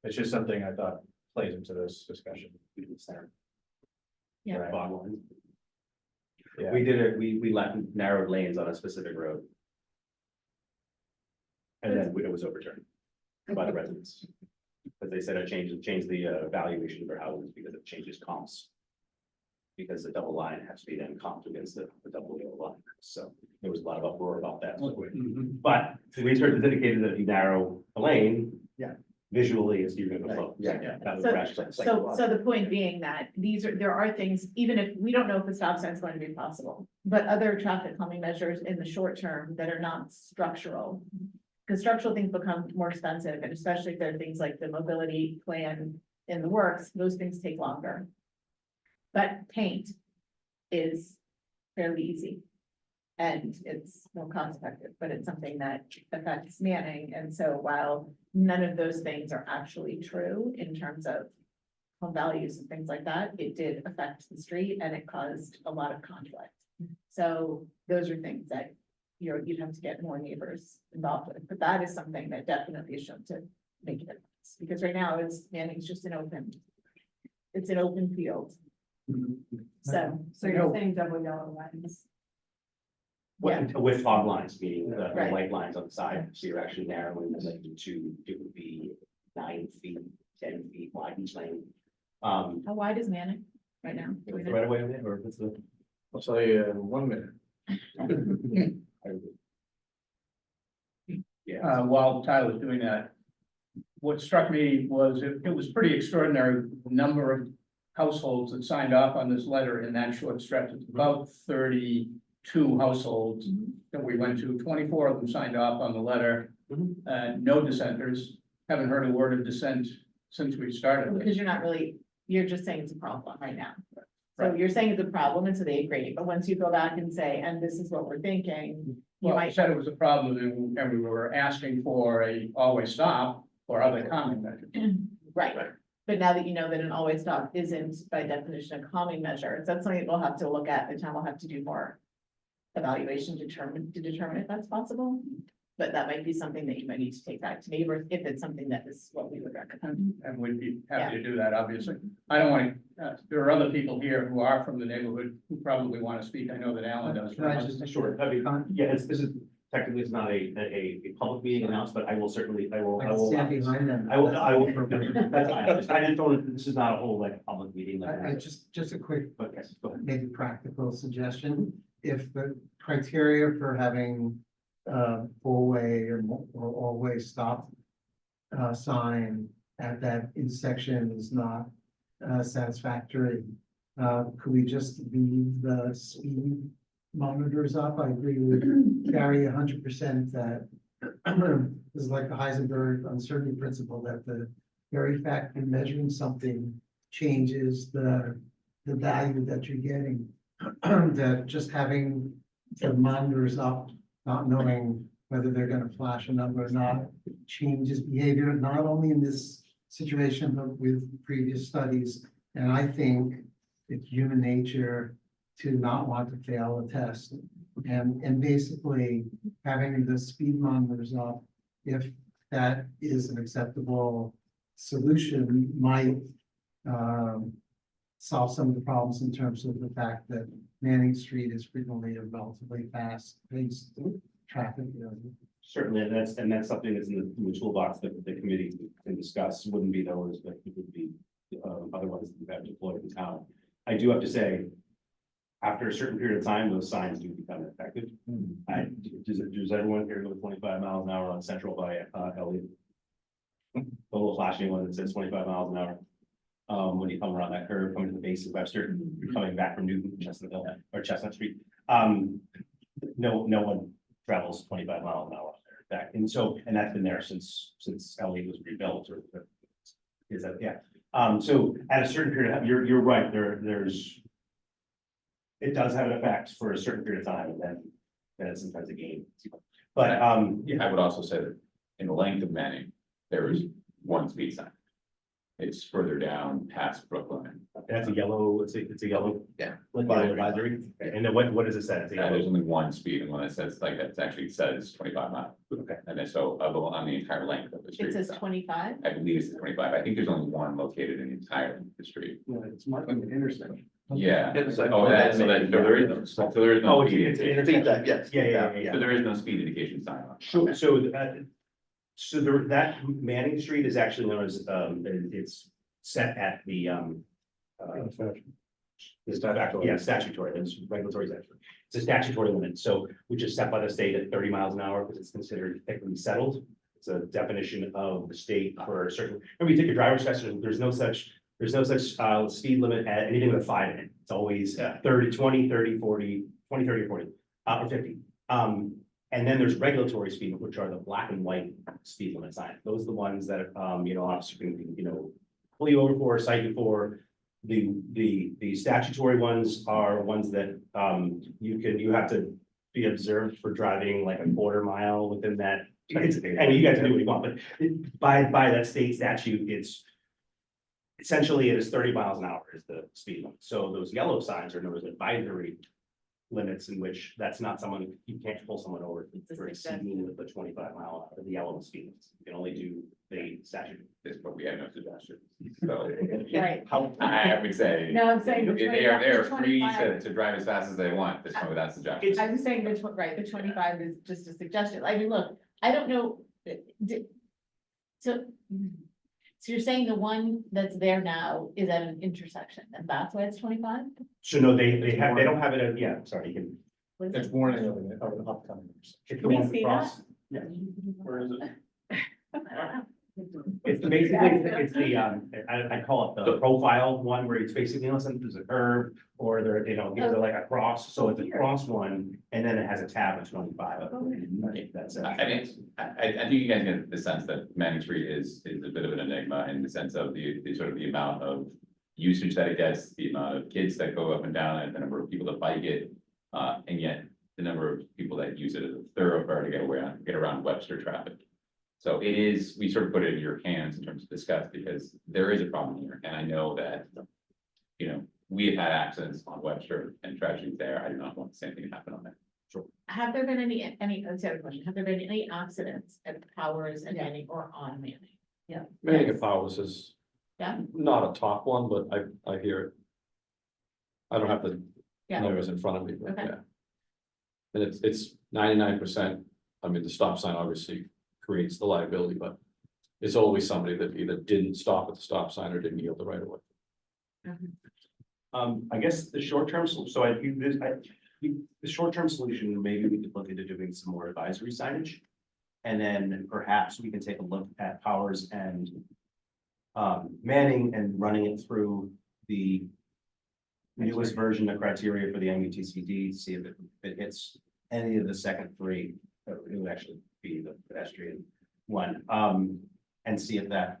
It's just something I thought plays into this discussion. Yeah. Right. Bottom line. Yeah. We did it, we narrowed lanes on a specific road. And then it was overturned by the residents. But they said it changed the valuation for houses because it changes comps. Because the double line has to be then comped against the double yellow line, so there was a lot of uproar about that. But the research has indicated that if you narrow the lane. Yeah. Visually, you're gonna go slow. Yeah. That was the rationale. So the point being that there are things, even if, we don't know if the stop sign is going to be possible, but other traffic calming measures in the short term that are not structural. Because structural things become more expensive, and especially if there are things like the mobility plan in the works, those things take longer. But paint is fairly easy. And it's more cost effective, but it's something that affects Manning. And so while none of those things are actually true in terms of home values and things like that, it did affect the street and it caused a lot of conflict. So those are things that you'd have to get more neighbors involved with, but that is something that definitely is shown to make a difference. Because right now Manning's just it's an open field. So, So you're saying double yellow lines? With fog lines, meaning the Right. white lines on the side, so you're actually narrowing the lane to, it would be 9 feet, 10 feet wide each lane. how wide is Manning right now? Do we know? Right away on it, or what's the? I'll tell you in 1 minute. Yeah, While Tyler's doing that, what struck me was it was pretty extraordinary number of households that signed off on this letter in that short stretch. It's about 32 households that we went to. 24 of them signed off on the letter. No dissenters. Haven't heard a word of dissent since we started this. Because you're just saying it's a problem right now. So Right. you're saying it's a problem, and so they agree, but once you go back and say, and this is what we're thinking, you Well, I might. said it was a problem and we were asking for a always stop or other calming measures. Right, but now that you know that an always stop isn't by definition a calming measure, that's something that we'll have to look at, the town will have to do more evaluation to determine if that's possible. But that might be something that you might need to take back to neighbors, if it's something that is what we would recommend. And we'd be happy to do that, obviously. I don't want to, there are other people here who are from the neighborhood who probably want to speak. I know that Alan does. sure, yeah, this is technically, it's not a public meeting announced, but I will certainly, I will. Stand behind them. I will, that's fine, I just don't, this is not a whole like public meeting. Like, I just a quick, but yes, go ahead. maybe practical suggestion. If the criteria for having four-way or all-way stop sign at that intersection is not satisfactory, could we just leave the speed monitors up? I agree with Gary 100% that this is like the Heisenberg uncertainty principle, that the very fact of measuring something changes the value that you're getting. That just having the monitors up, not knowing whether they're gonna flash a number or not, changes behavior, not only in this situation, but with previous studies. And I think it's human nature to not want to fail a test. And basically having the speed monitors up, if that is an acceptable solution, might solve some of the problems in terms of the fact that Manning Street is frequently a relatively fast-paced traffic area. Certainly, and that's something that's in the toolbox that the committee can discuss, wouldn't be those, but it would be other ones that we've had deployed in town. I do have to say, after a certain period of time, those signs do become effective. Does everyone here go 25 miles an hour on Central by Elliott? The little flashing one that says 25 miles an hour. When you come around that curve, coming to the base of Webster, you're coming back from Newton, Chestnut Hill, or Chestnut Street. No one travels 25 miles an hour there. Back, and that's been there since Elliott was rebuilt, or is that, yeah. So at a certain period of time, you're right, it does have an effect for a certain period of time, and then it's sometimes a game. But, I would also say that in the length of Manning, there is one speed sign. It's further down past Brooklyn. that's a yellow, it's a yellow. Yeah. Yellow advisory, and then what does it say? It's a There's yellow. only one speed, and when it says like that, it actually says 25 miles. Okay. And then so on the entire length of the street. It says 25. I believe it's 25. I think there's only one located in the entire length of the street. It's marking the intersection. Yeah. It's like- Oh, so there is no, so there is Oh, no it's, speed it's, indication. Feedback, yes. yeah. So there is no speed indication sign on. So that Manning Street is actually known as, it's set at the, statutory, it's regulatory statutory. It's a statutory limit, so, which is set by the state at 30 miles an hour, because it's considered thickly settled. It's a definition of the state for a certain, when we take a driver's test, there's no such speed limit at anything with a 5 in it. It's always 30, 20, 30, 40, 20, 30, or 40, or 50. And then there's regulatory speed, which are the black and white speed limit signs. Those are the ones that, officer can, pull you over for, cite you for. The statutory ones are ones that, you have to be observed for driving like a quarter mile within that. It's, I mean, you guys can do what you want, but by that state statute, it's essentially it is 30 miles an hour is the speed limit. So those yellow signs are known as advisory limits in which that's not someone, you can't pull someone over for exceeding the 25 mile or the yellow speed limits. You can only do the statute. This, but we have no suggestions. So Right. I would say. No, I'm saying the They are 25 free 25. to drive as fast as they want, this one without suggestions. I'm just saying right, the 25 is just a suggestion. I mean, look, I don't know. So you're saying the one that's there now is at an intersection and that's why it's 25? So no, they don't have it, yeah, sorry, you can. What is It's it? warning of an upcoming. It's the Can we one see across. that? Where is it? It's basically, it's the, I call it the profile one where it's basically, listen, there's a curve or there, you know, gives it like a cross, so it's a cross one. And then it has a tab of 25. That's it. I mean, I think you guys get the sense that Manning Street is a bit of an enigma in the sense of the sort of the amount of usage that it gets, the amount of kids that go up and down it, the number of people that bike it. And yet the number of people that use it as a thoroughfare to get around Webster traffic. So it is, we sort of put it in your hands in terms of discuss, because there is a problem here, and I know that, you know, we have had accidents on Webster and tragedies there. I do not want the same thing to happen on there. Have there been any, that's the other question, have there been any accidents at Powers and Manning or on Manning? Manning and Powers is Yeah. not a top one, but I hear it. I don't have the Yeah. numbers in front of me, but Okay. yeah. And it's 99%. I mean, the stop sign obviously creates the liability, but it's always somebody that either didn't stop at the stop sign or didn't yield the right of way. I guess the short term, the short term solution, maybe we could look into doing some more advisory signage. And then perhaps we can take a look at Powers and Manning and running it through the newest version of criteria for the MUTCD, see if it hits any of the second three. It would actually be the pedestrian one, and see if that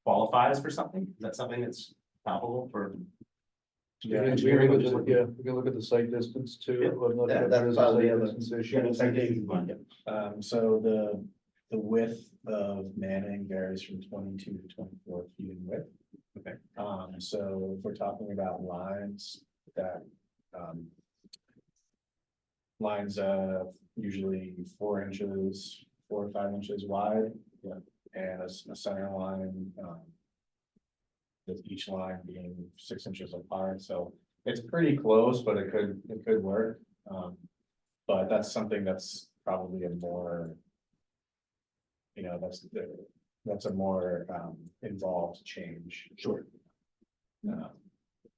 qualifies for something. Is that something that's palpable for? Yeah, we can look at the site distance too. That's probably the other. So the width of Manning varies from 22 to 24 feet in width. Okay. So if we're talking about lines that, lines, usually 4 inches, 4 or 5 inches wide. Yeah. And a center line, with each line being 6 inches apart, so it's pretty close, but it could work. But that's something that's probably a more, you know, that's a more involved change. Sure.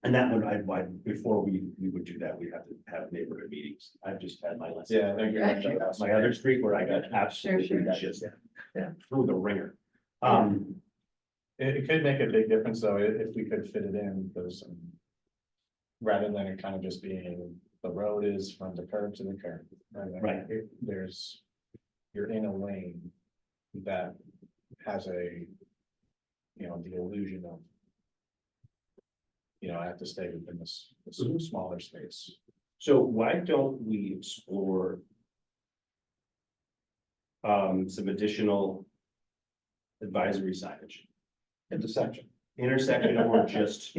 And that would, before we would do that, we'd have to have neighborhood meetings. I've just had my lesson. Yeah, I think you're. My other street where I got absolutely just through the ringer. It could make a big difference though, if we could fit it in, because rather than it kind of just being, the road is from the curb to the curb. Right. You're in a lane that has a, you know, the illusion of, you know, I have to stay within this smaller space. So why don't we explore some additional advisory signage? Intersection. Intersection or just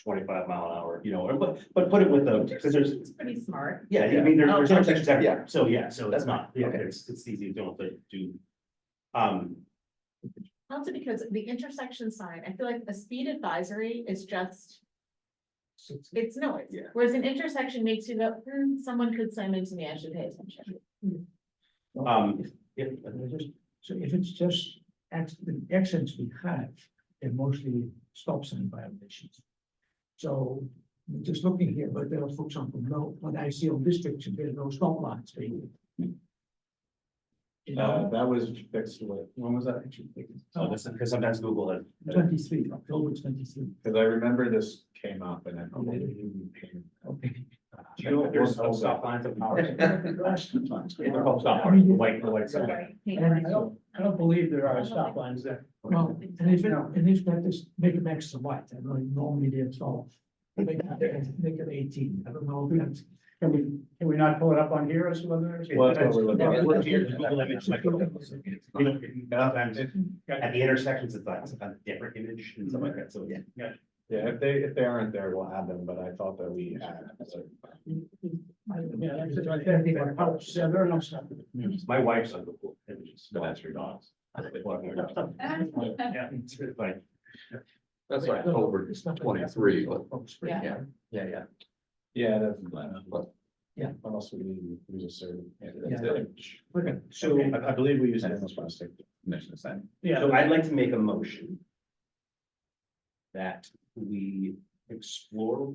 25 mile an hour, you know, or but put it with the, because there's, It's pretty smart. yeah, I mean, there's Oh, intersections yeah. everywhere, so yeah, so it's That's not, yeah, okay. it's easy, don't do. Also because the intersection sign, I feel like a speed advisory is just, it's noise. Yeah. Whereas an intersection makes you go, someone could slam into me, I should pay attention. Yeah, So if it's just the accidents we have, they're mostly stop sign violations. So I'm just looking here, but there are, for example, no, when I see on this picture, there are no stop lines being. You know, That was fixed with, when was that actually taken? so this is because sometimes Google it. 23, October 23. Because I remember this came up and then. Okay. Do you know if there's no stop lines of power? They're Well, called stop lines, the white sign. I don't believe there are stop lines there. Well, and if that is, make them extra wide, I know normally they're 12. Make it 18, I don't know if that's, Can we not pull it up on here as well? Well, that's what we're looking at. Look here, Google image might go- Sometimes at the intersections, it's like sometimes a different image and stuff like that, so yeah. Yeah, if they aren't there, we'll add them, but I thought that we had. So, Yeah, that's it right there. Yeah, there are no stuff. My wife's on Google images, but that's her dogs. Yeah, it's really funny. That's like over 23, but Yeah. Yeah. Yeah, that's. but Yeah. Unless we use a certain. that's it. Okay, So, I believe we use animal plastic. Mission aside. yeah. so I'd like to make a motion that we explore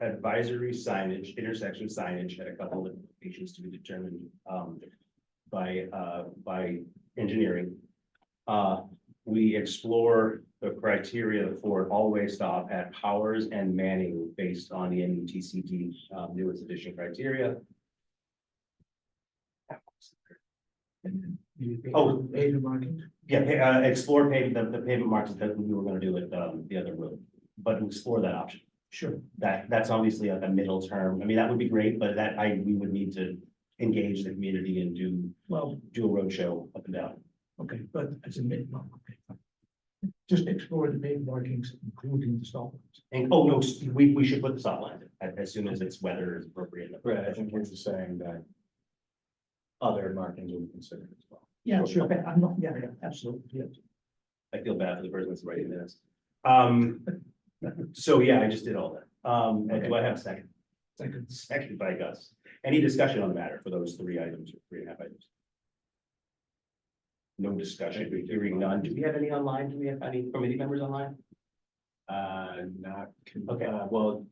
advisory signage, intersection signage at a couple of locations to be determined, by engineering. We explore the criteria for all-way stop at Powers and Manning based on the NUTCD, newest edition criteria. Oh. Pavement markings. Yeah, explore pavement, the pavement marks that we were gonna do with, the other road, but explore that option. Sure. That's obviously a middle term. I mean, that would be great, but we would need to engage the community and do Well, a roadshow up and down. okay, but it's a minimum, okay. Just explore the pavement markings, including the stop lines. And, oh, no, we should put the stop line as soon as it's weather is appropriate. Right, I think we're just saying that. Other markings will be considered as well. Yeah, sure, okay, I'm not, yeah, absolutely, yeah. I feel bad for the person that's writing this. So yeah, I just did all that. And do I have a second? Second by Gus. Any discussion on the matter for those 3 items or 3.5 items? No discussion, hearing none. Do we have any online? Do we have any committee members online? Not. Okay. Well,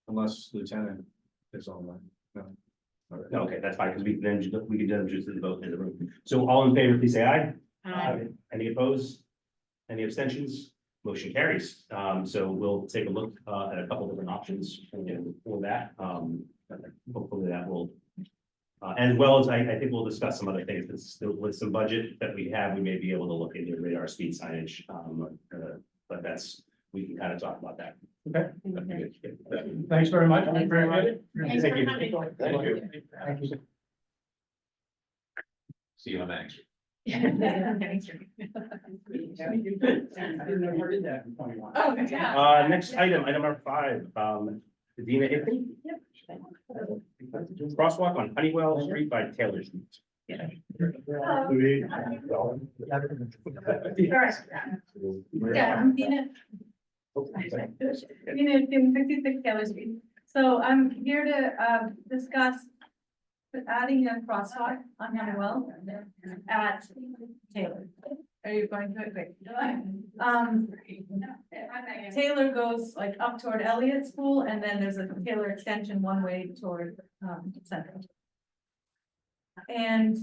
unless Lieutenant is online, no. No, okay, that's fine, because we can then just do the vote in the room. So all in favor, please say aye. Any opposed? Any abstentions? Motion carries. So we'll take a look at a couple different options for that. Hopefully that will. As well as I think we'll discuss some other things with some budget that we have, we may be able to look into radar speed signage. But we can kind of talk about that. Okay. Thanks very much. Thanks very much. much. Thanks Thank for you. coming. Thank you. Thank you. See you on the next. Oh, yeah. Next item number 5, Dina, crosswalk on Honeywell Street by Taylor Street. Yeah, I'm Dina. Dina, 66 Taylor Street. So I'm here to discuss adding a crosswalk on Honeywell at Taylor. Are you going to it? Great. Taylor goes like up toward Elliott School, and then there's a Taylor extension one way toward Central. And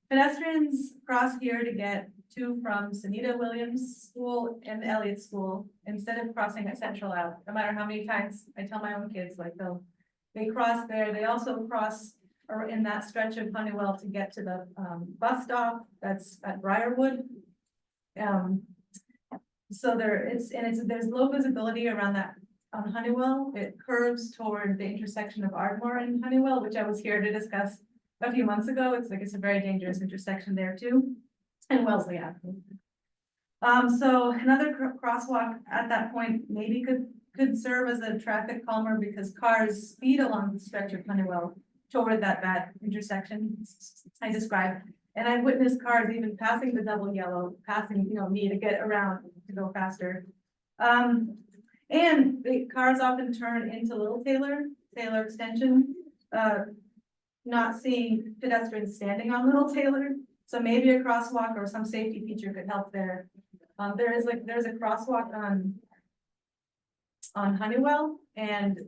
pedestrians cross here to get to from Sunita Williams School and the Elliott School, instead of crossing at Central Ave. No matter how many times I tell my own kids, like they cross there. They also cross or in that stretch of Honeywell to get to the bus stop that's at Briarwood. So there's low visibility around that on Honeywell. It curves toward the intersection of Ardmore and Honeywell, which I was here to discuss a few months ago. It's a very dangerous intersection there too, and Wellesley Avenue. So another crosswalk at that point maybe could serve as a traffic calmer, because cars speed along the stretch of Honeywell toward that intersection I described. And I've witnessed cars even passing the double yellow, passing, me to get around to go faster. And the cars often turn into Little Taylor Extension, not seeing pedestrians standing on Little Taylor. So maybe a crosswalk or some safety feature could help there. There's a crosswalk on Honeywell and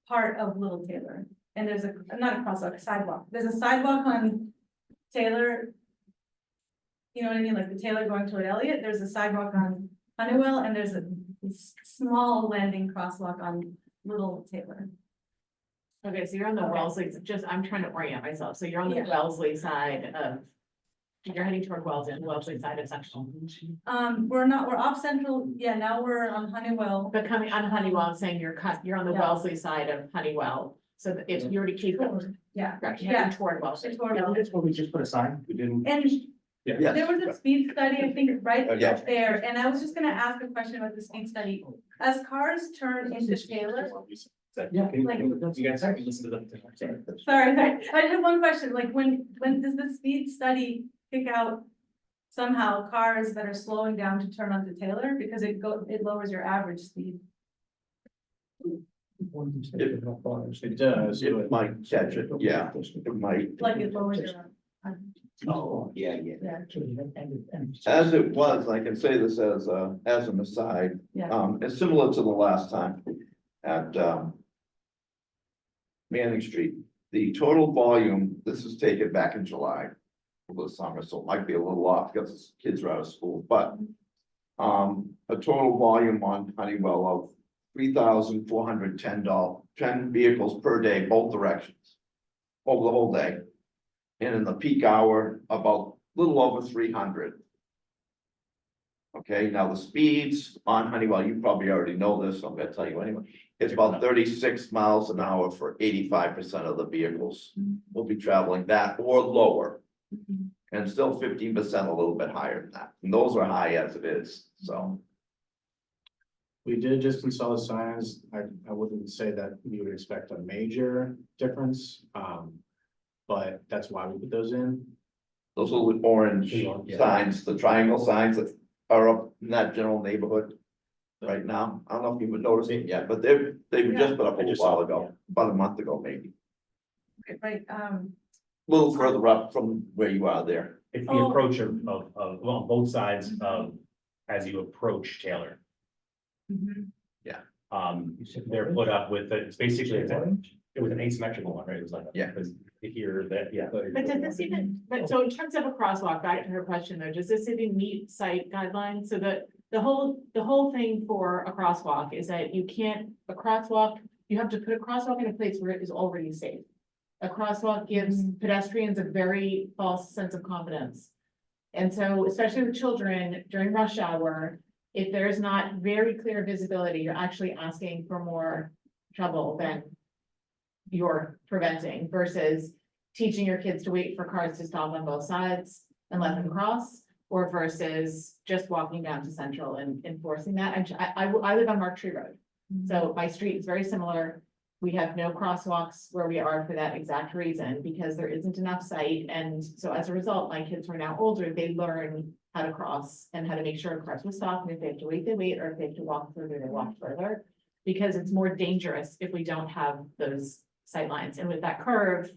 part of Little Taylor. And there's not a crosswalk, a sidewalk. There's a sidewalk on Taylor. You know what I mean? Like the Taylor going toward Elliott, there's a sidewalk on Honeywell, and there's a small landing crosswalk on Little Taylor. Okay, so you're on the Wellesley, I'm trying to orient myself. So you're on the Yeah. Wellesley side of, you're heading toward Wellesley side of Central. We're off Central. Yeah, now we're on Honeywell. But coming on Honeywell, I'm saying you're on the Yeah. Wellesley side of Honeywell. So that if you already keep them, Yeah, heading Yeah. toward Wellesley. toward Yeah, Wellesley. that's what we just put a sign, we didn't. And Yes. there was a speed study, I think, right Yeah. up there, and I was just gonna ask a question about the speed study. As cars turn into Taylor, Yeah. Like- You guys have to listen to them. sorry, I just have one question, like, when does the speed study pick out somehow cars that are slowing down to turn onto Taylor, because it lowers your average speed? It does, It but might catch it, yeah, it might. Like it lowers your. Oh, yeah. Yeah. As it was, I can say this as an aside, Yeah. it's similar to the last time at, Manning Street. The total volume, this is taken back in July of the summer, so it might be a little off because kids are out of school, but a total volume on Honeywell of 3,410 vehicles per day, both directions, over the whole day. And in the peak hour, about a little over 300. Okay, now the speeds on Honeywell, you probably already know this, so I'm gonna tell you anyway. It's about 36 miles an hour for 85% of the vehicles. Will be traveling that or lower. And still 15% a little bit higher than that. And those are high as it is, so. we did just install the signs. I wouldn't say that you would expect a major difference. But that's why we put those in. Those little orange Yeah. signs, the triangle signs that are up in that general neighborhood. Right now, I don't know if you've noticed it yet, but they were just put up a little while ago, about a month ago, maybe. Right, A little further up from where you are there. It's the Oh. approach of, well, both sides of, as you approach Taylor. They're put up with, it's basically, it was an asymmetrical one, right? It was like. Yeah. Because here, that, yeah. But does this even, but so in terms of a crosswalk, back to her question though, does this even meet site guidelines? So the whole thing for a crosswalk is that you can't, a crosswalk, you have to put a crosswalk in a place where it is already safe. A crosswalk gives pedestrians a very false sense of confidence. And so, especially with children during rush hour, if there's not very clear visibility, you're actually asking for more trouble than you're preventing versus teaching your kids to wait for cars to stop on both sides and let them cross, or versus just walking down to Central and enforcing that. And I live on Mark Tree Road, so my street is very similar. We have no crosswalks where we are for that exact reason, because there isn't enough sight. And so as a result, my kids who are now older, they learn how to cross and how to make sure cars will stop. And if they have to wait, they wait, or if they have to walk further, they walk further. Because it's more dangerous if we don't have those sight lines. And with that curve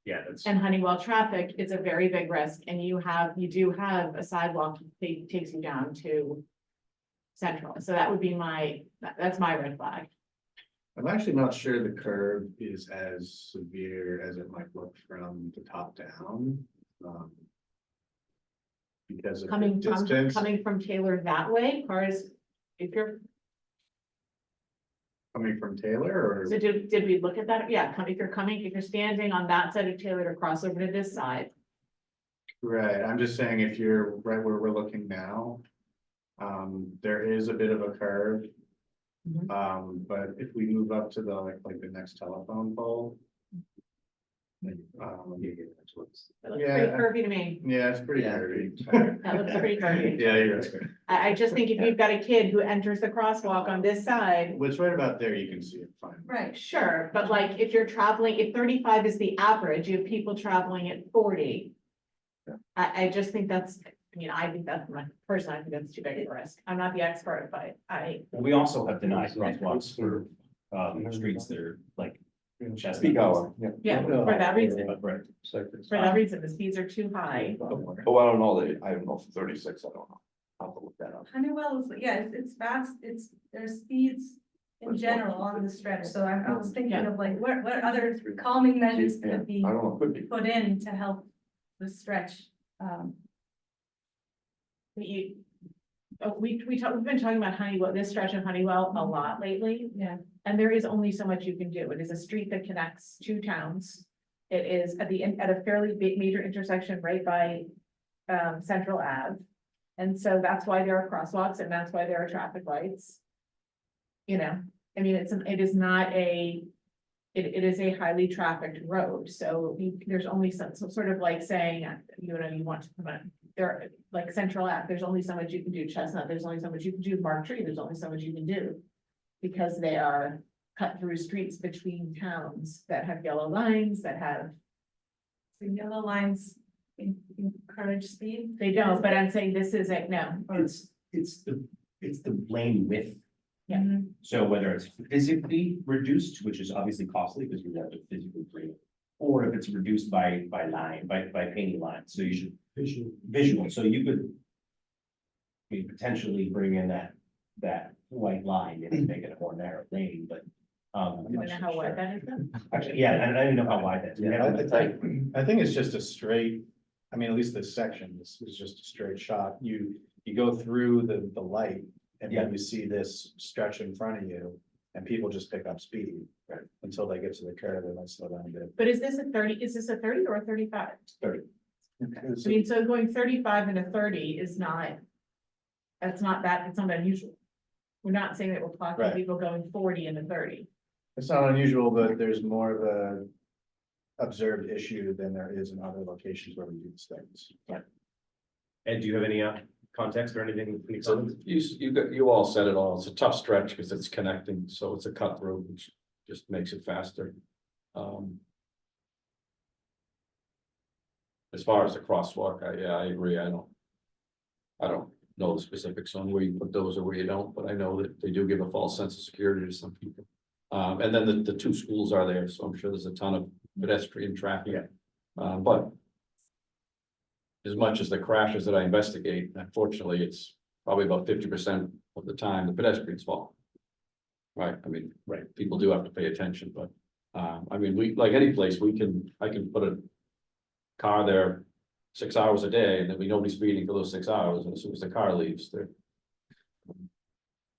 Yeah, that's. and Honeywell traffic, it's a very big risk. And you do have a sidewalk that takes you down to Central. So that would be that's my red flag. I'm actually not sure the curve is as severe as it might look from the top down. Because of the distance. Coming from Taylor that way, cars, if you're, Coming from Taylor so or, did we look at that? Yeah, if you're standing on that side of Taylor to cross over to this side. right, I'm just saying if you're right where we're looking now. There is a bit of a curve. But if we move up to the, like the next telephone pole. That looks Yeah. pretty curvy to me. Yeah, it's pretty Yeah. curvy. That looks pretty curvy. Yeah, you're right. I just think if you've got a kid who enters the crosswalk on this side, What's right about there, you can see it fine. right, sure, but like if you're traveling, if 35 is the average, you have people traveling at 40. I just think I think that's my personally, I think that's too big a risk. I'm not the expert, but We also have denied crosswalks for, streets that are like. Peak hour, yeah, for that reason, Right. the speeds are too high. Oh, I don't know, I don't know, for 36, I don't know. I'll have to look that up. Honeywell is, yeah, it's fast, there's speeds in general on the stretch, so I was thinking of like, what other calming measures Yeah, could be I don't know, could be. put in to help the stretch? We've been talking about Honeywell, this stretch of Honeywell a lot lately. Yeah. And there is only so much you can do. It is a street that connects two towns. It is at a fairly big major intersection right by Central Ave. And so that's why there are crosswalks and that's why there are traffic lights. You know, I mean, it is not a it is a highly trafficked road, so there's only some, so sort of like saying, you know, you want to prevent. There, like Central Ave, there's only so much you can do, Chestnut, there's only so much you can do, Mark Tree, there's only so much you can do. Because they are cut through streets between towns that have yellow lines, that have, The yellow lines encourage speed. they don't, but I'm saying this is like, no. It's the lane width. Yeah. Mhm. So whether it's physically reduced, which is obviously costly because you have to physically bring it. Or if it's reduced by line, by painting lines, so you should visual, so you could. I mean, potentially bring in that white line and make it a more narrow lane, but. I don't know how wide that is then. Actually, yeah, I don't even know how wide that is. Yeah, I think it's just a straight, I mean, at least this section is just a straight shot. You go through the light and then you see this stretch in front of you and people just pick up speed. Right. Until they get to the curve, they might slow down a bit. But is this a 30, is this a 30 or a 35? 30. I mean, so going 35 and a 30 is not. That's not that, it's not unusual. We're not saying that we're clocking Right. people going 40 and a 30. It's not unusual, but there's more of a observed issue than there is in other locations where we do these things. And do you have any context or anything? Any So comments? you all said it all. It's a tough stretch because it's connecting, so it's a cut through, which just makes it faster. As far as the crosswalk, I agree. I don't know the specifics on where you put those or where you don't, but I know that they do give a false sense of security to some people. And then the two schools are there, so I'm sure there's a ton of pedestrian traffic. But as much as the crashes that I investigate, unfortunately, it's probably about 50% of the time the pedestrians fall. Right, I mean, Right. people do have to pay attention, but, I mean, we, like any place, I can put a car there 6 hours a day, and there'll be nobody speeding for those 6 hours, and as soon as the car leaves, they're.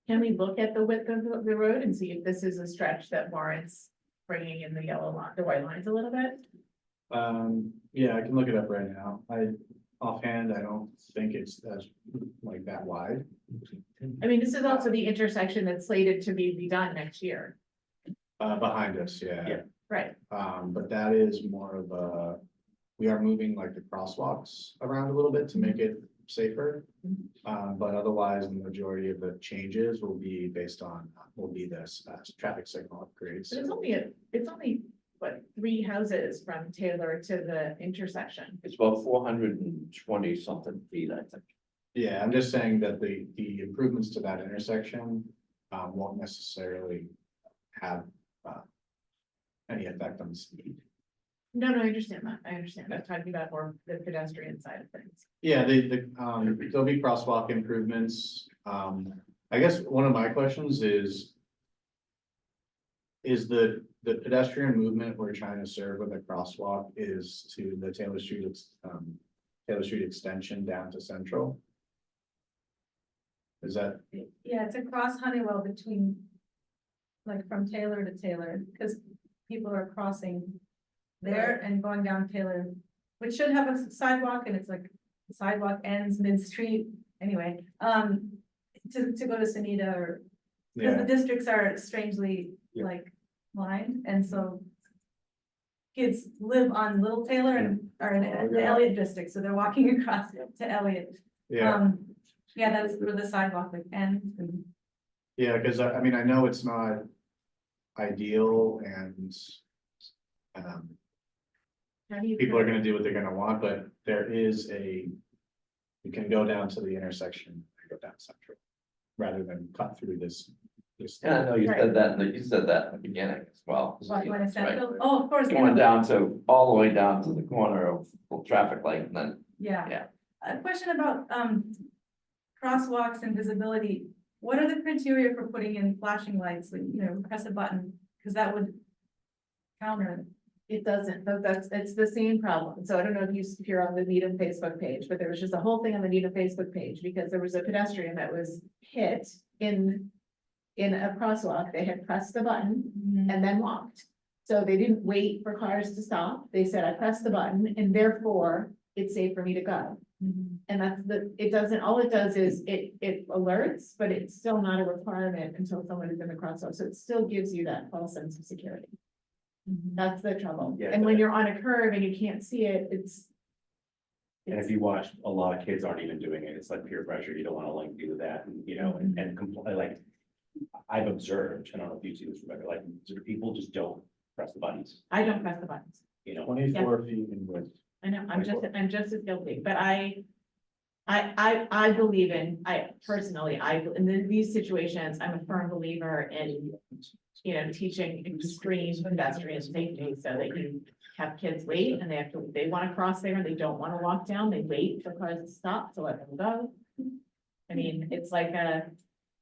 Can we look at the width of the road and see if this is a stretch that warrants bringing in the yellow line, the white lines a little bit? Yeah, I can look it up right now. Offhand, I don't think it's as like that wide. I mean, this is also the intersection that's slated to be redone next year, Behind us, yeah. Yeah. right? But that is more of we are moving like the crosswalks around a little bit to make it safer. But otherwise, the majority of the changes will be based on, this traffic signal upgrades. But it's only, what, 3 houses from Taylor to the intersection. It's about 420 something feet, I think. Yeah, I'm just saying that the improvements to that intersection won't necessarily have any effect on the speed. No, I understand that. I understand. I'm talking about more the pedestrian side of things. Yeah, there'll be crosswalk improvements. I guess one of my questions is the pedestrian movement we're trying to serve with a crosswalk is to the Taylor Street extension down to Central? Is that, Yeah, it's across Honeywell between, like from Taylor to Taylor, because people are crossing there and going down Taylor, which should have a sidewalk, and it's like the sidewalk ends mid-street anyway, to go to Sunita or, because the districts are strangely Yeah. like lined, and so kids live on Little Taylor and are in Oh, the yeah. Elliott district, so they're walking across to Elliott. yeah, Yeah, that's where the sidewalk like ends, and yeah, because I mean, I know it's not ideal and How do you? people are gonna do what they're gonna want, but there is you can go down to the intersection and go down Central, rather than cut through this. And I know you Right. said that, you said that in the beginning as well. what, when it's Right. central, oh, of course. Going down to, all the way down to the corner of the traffic light and then, Yeah. Yeah. A question about, crosswalks and visibility. What are the criteria for putting in flashing lights, like, press a button, because that would counter. It doesn't, it's the same problem. So I don't know if you're on the Needham Facebook page, but there was just a whole thing on the Needham Facebook page because there was a pedestrian that was hit in a crosswalk. They had pressed the button and then walked. So they didn't wait for cars to stop. They said, I pressed the button and therefore it's safe for me to go. And that's all it does is it alerts, but it's still not a requirement until someone is in the crosswalk. So it still gives you that false sense of security. That's the trouble. Yeah, And when but- you're on a curve and you can't see it, it's. And if you watch, a lot of kids aren't even doing it, it's like peer pressure, you don't wanna like do that, and you know, and like. I've observed, I don't know if you see this, Rebecca, like, sort of people just don't press the buttons, I don't press the buttons. you know? 24 feet in width. I know, I'm just as guilty, but I believe I personally, in these situations, I'm a firm believer in. You know, teaching extreme pedestrian safety so that you have kids wait and they wanna cross there and they don't wanna walk down, they wait for cars to stop to let them go. I mean, it's like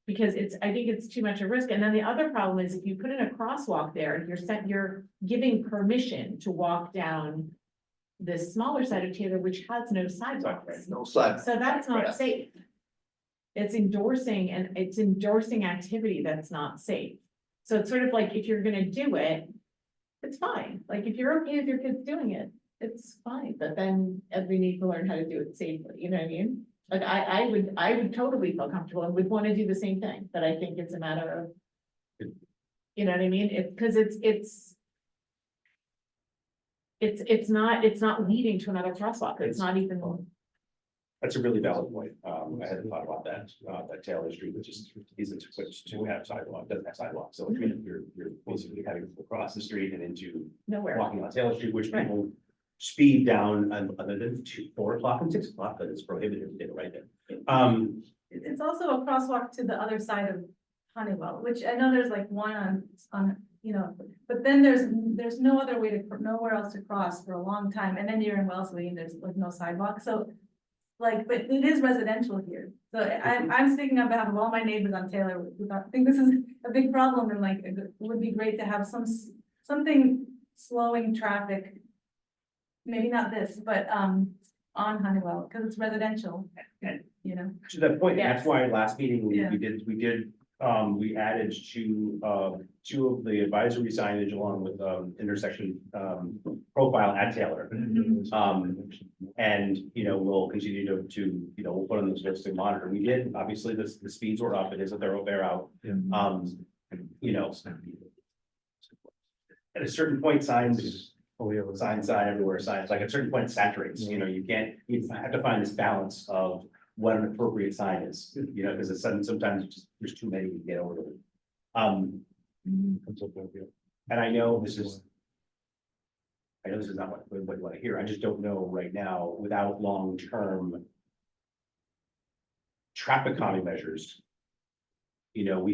because I think it's too much a risk. And then the other problem is if you put in a crosswalk there, you're giving permission to walk down. This smaller side of Taylor, which has no sidewalks. No side. So that's not Right. safe. It's endorsing activity that's not safe. So it's sort of like if you're gonna do it, it's fine. Like if you're okay with your kids doing it, it's fine, but then we need to learn how to do it safely, you know what I mean? Like I would totally feel comfortable and would wanna do the same thing, but I think it's a matter of. You know what I mean? It's not leading to another crosswalk. It's not even. That's a really valid point. I hadn't thought about that, that Taylor Street, which isn't equipped to have sidewalk, doesn't have sidewalks. So you're basically having to cross the street and into Nowhere. walking on Taylor Street, which Right. people speed down other than 4 o'clock and 6 o'clock, but it's prohibited to do it right there. It's also a crosswalk to the other side of Honeywell, which I know there's like one on, you know, but then there's no other way nowhere else to cross for a long time, and then you're in Wellesley and there's like no sidewalk, so. Like, but it is residential here, so I'm speaking on behalf of all my neighbors on Taylor, I think this is a big problem, and like, it would be great to have something slowing traffic. Maybe not this, but, on Honeywell, because it's residential, you know. To that point, that's why last meeting, we Yeah. we added two of the advisory signage along with, intersection, profile at Taylor. And, you know, we'll continue to, you know, we'll put on those lists to monitor. We did, obviously, the speeds were up, it is a thoroughfare out. You know. At a certain point, signs everywhere, signs, like at a certain point it saturates, you know, you have to find this balance of what an appropriate sign is, you know, because it's sometimes there's too many to get over to. And I know this is not what you want to hear, I just don't know right now, without long-term traffic calming measures. You know,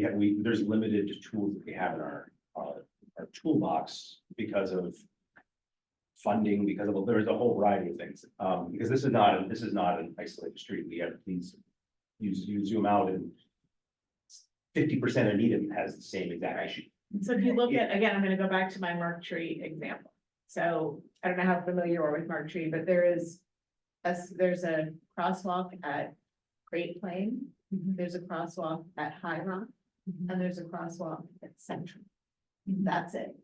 there's limited tools that we have in our toolbox because of funding, there's a whole variety of things. Because this is not an isolated street, we have these, you zoom out and 50% of Needham has the same exact issue. So if you look at, again, I'm gonna go back to my Mark Tree example. So I don't know how familiar you are with Mark Tree, but there's a crosswalk at Great Plain. There's a crosswalk at High Rock, and there's a crosswalk at Central. That's it.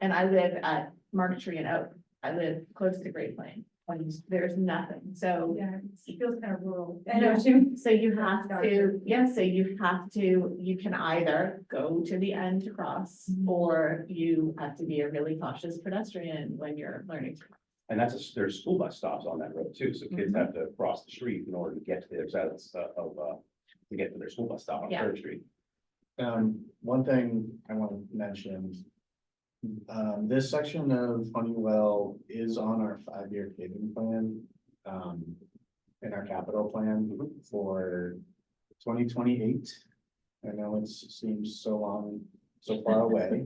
And I live at Mark Tree and Oak. I live close to Great Plain, and there's nothing. So Yeah, it feels kind of rural. I know what you mean. so you have to, you can either go to the end to cross, or you have to be a really cautious pedestrian when you're learning to cross. And there's school bus stops on that road too, so kids have to cross the street in order to get to the other side to get to their school bus stop on Yeah. Third Street. One thing I want to mention. This section of Honeywell is on our 5-year paving plan. In our capital plan for 2028. I know it seems so far away.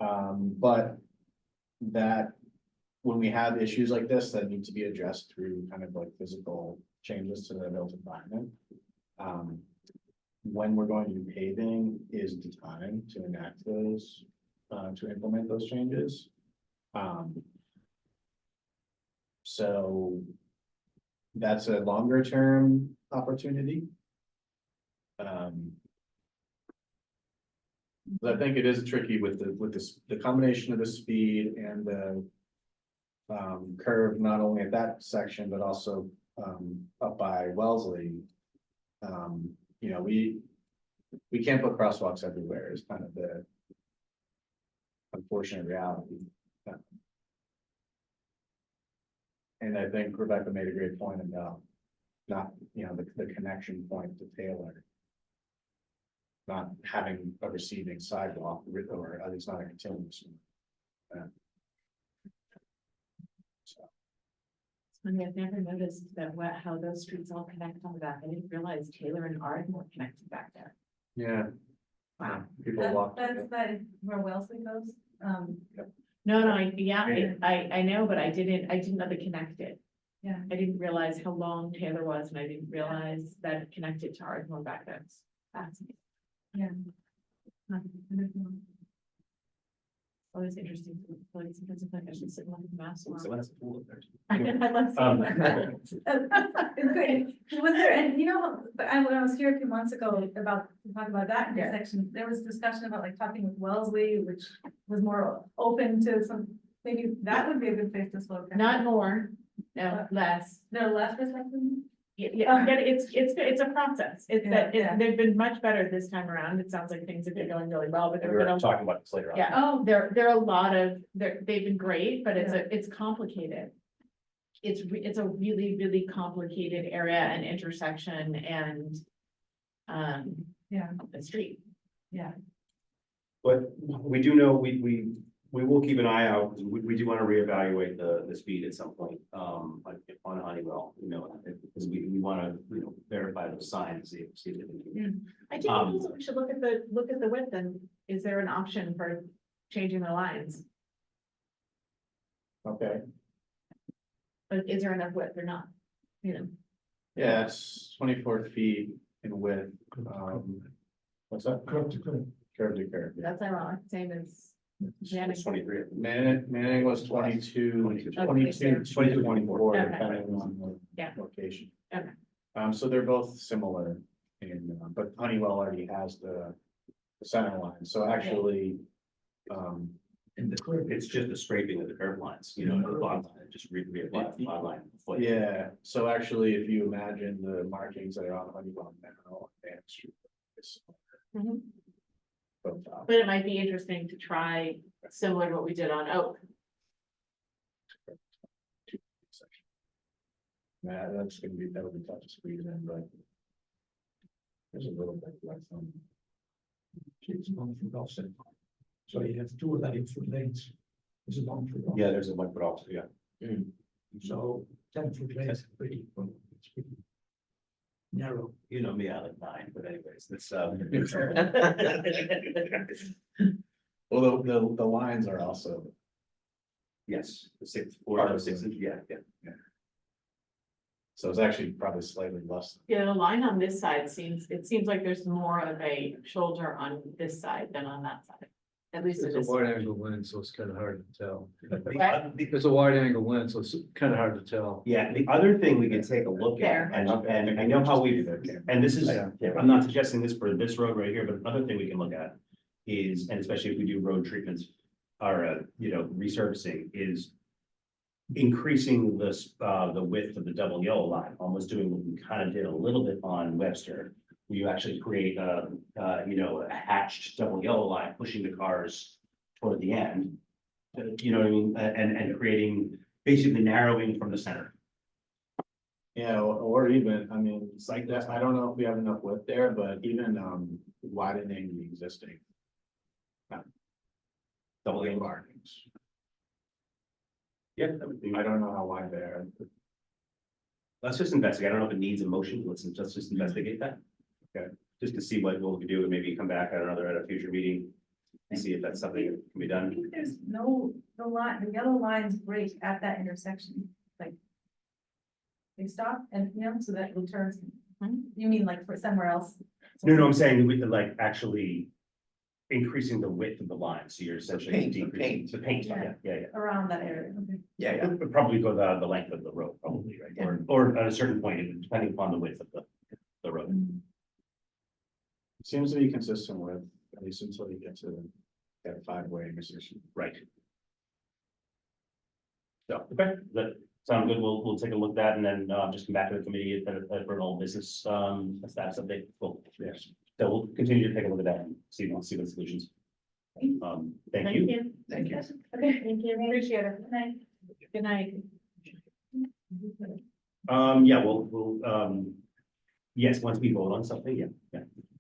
But that when we have issues like this that need to be addressed through kind of like physical changes to the built environment. When we're going to be paving is the time to enact those, to implement those changes. So that's a longer term opportunity. But I think it is tricky with the combination of the speed and the curve, not only at that section, but also up by Wellesley. You know, we can't put crosswalks everywhere is kind of unfortunate reality. And I think Rebecca made a great point about not, the connection point to Taylor. Not having a receiving sidewalk, or at least not a continuous one. I mean, I've never noticed that how those streets all connect on the back. I didn't realize Taylor and Ardmore connected back there. Yeah. Wow. People walk. That's where Wellesley goes. No, I know, but I didn't know they connected. Yeah. I didn't realize how long Taylor was, and I didn't realize that it connected to Ardmore back then. That's Yeah. always interesting. Like, sometimes I feel like I should sit on the mass. So that's a pool up there. I love seeing It's great. Was there, and but when I was here a few months ago about, talking about that Yeah. intersection, there was discussion about like talking with Wellesley, which was more open to some, maybe that would be a good place to slow down. Not more, no, less. No, less reception? Yeah, it's a process. It's that, Yeah. they've been much better this time around. It sounds like things have been going really well, but We there have been were a talking about this later on. yeah, Oh. there are a lot of, they've been great, but it's complicated. It's a really, really complicated area and intersection and. Yeah. The street. But we do know, we will keep an eye out, because we do want to reevaluate the speed at some point, like on Honeywell, because we want to, verify those signs, see if they can. I think also we should look at the width, and is there an option for changing the lines? Okay, But is there enough width or not? yeah, it's 24 feet in width, what's that? Curb to curb. Curb to curb. That's ironic, same as. Manning. It's 23. Manning was 22, Okay, 22, so- 24, Okay. depending on the Yeah. location. Okay. So they're both similar in, but Honeywell already has the center line, so actually, In the curb. It's just the scraping of the curb lines, the bottom line, just reapply the bottom line. yeah, so actually, if you imagine the markings that are on Honeywell now, on Main Street. it's Mhm. profile. But it might be interesting to try similar to what we did on Oak. Yeah, that would be tough to squeeze in, but. There's a little bit less on. It's 1 foot offset. So you have 2 11-foot lanes. It's a 1 foot. offset. Yeah, there's a 1 foot also, yeah. So 10-foot lanes are pretty, it's pretty narrow. You know me, I like 9, but anyways, it's, Well, the lines are also, yes, the 6, 4, 6 inch, yeah. so it's actually probably slightly less. Yeah, the line on this side seems like there's more of a shoulder on this side than on that side. At least it It's a is. wide angle lens, so it's kind of hard to tell. What? It's a wide angle lens, so it's kind of hard to tell. Yeah, the other thing we could take a look at, and I know how we, and this is, I'm not suggesting this for this road right here, but another thing we can look at is, and especially if we do road treatments or, resurfacing, is increasing the width of the double yellow line, almost doing what we kind of did a little bit on Webster. Where you actually create a hatched double yellow line, pushing the cars toward the end. You know what I mean? And creating, basically narrowing from the center. Yeah, or even, I mean, it's like that, I don't know if we have enough width there, but even widening the existing. Double lane yellow. markings. Yeah, that would be. I don't know how wide they are. Let's just investigate. I don't know if it needs a motion. Let's just investigate that. Okay. Just to see what we can do and maybe come back at a future meeting. And see if that's something that can be I done. think there's the line, the yellow lines break at that intersection, like. They stop and, so that it turns, you mean like for somewhere else? No, I'm saying we could like actually increasing the width of the line. So you're essentially Paint, decreasing the paint. Yeah. Around that area, okay. Yeah, It would probably go the length of the road, probably, right? Or at a certain point, depending upon the width of the road. Seems to be consistent with, at least until you get to that 5-way intersection. Right. So, okay, that sounds good. We'll take a look at that and then just come back to the committee for an old business status update. Cool. Yes. So we'll continue to take a look at that and see what solutions. Thank you. Thank you. Okay, thank you, appreciate it. Good night. Good night. Yeah, yes, once we vote on something, yeah.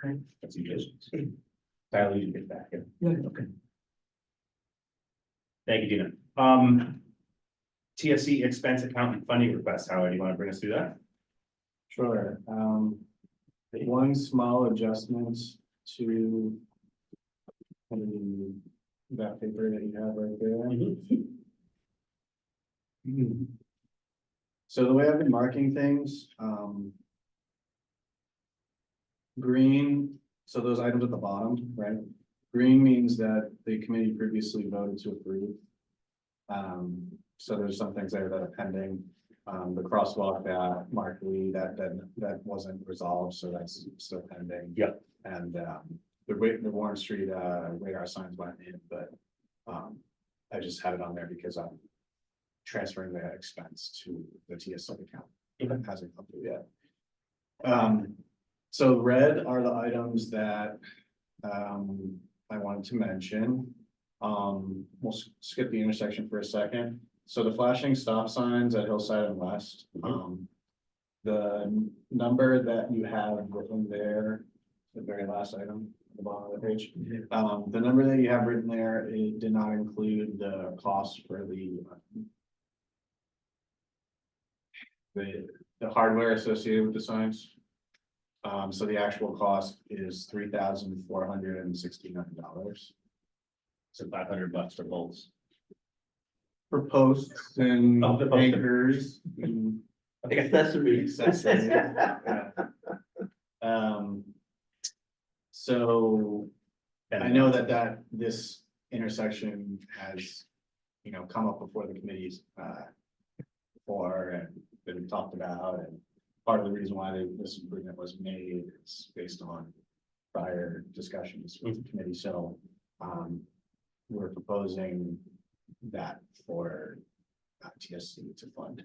Okay. That's you just. Tyler, you can get back, yeah. Yeah, okay. Thank you, Dina. TSC expense account and funding request, Howard, do you want to bring us through that? Sure, one small adjustment to that paper that you have right there. So the way I've been marking things, green, so those items at the bottom, right? Green means that the committee previously voted to approve. So there's some things there that are pending. The crosswalk that Mark Lee, that wasn't resolved, so that's still pending. Yep. And the Warren Street radar signs went in, but I just had it on there because I'm transferring the expense to the TSC account. It hasn't come through yet. So red are the items that I wanted to mention. We'll skip the intersection for a second. So the flashing stop signs at Hillside and West, the number that you have written there, the very last item at the bottom of the page. The number that you have written there, it did not include the cost for the hardware associated with the signs. So the actual cost is $3,469. So $500 for bolts. For posts and Oh, the posts. anchors. and Accessories. accessories, yeah. So I know that this intersection has, come up before the committees, before and been talked about, and part of the reason why this improvement was made is based on prior discussions with the committee, so, we're proposing that for TSC to fund.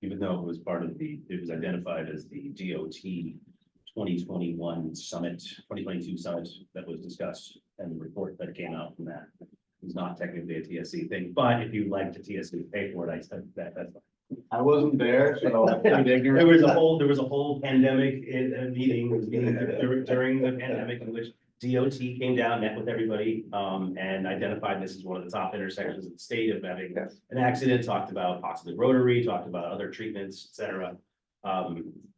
Even though it was part of it was identified as the DOT 2021 summit, 2022 summit that was discussed, and the report that came out from that is not technically a TSC thing, but if you'd like to TSC pay for it, I said that's fine. I wasn't there, so I'm pretty ignorant. There was a whole pandemic meeting during the pandemic in which DOT came down, met with everybody, and identified this as one of the top intersections in the state of having an accident, talked about possibly rotary, talked about other treatments, et cetera.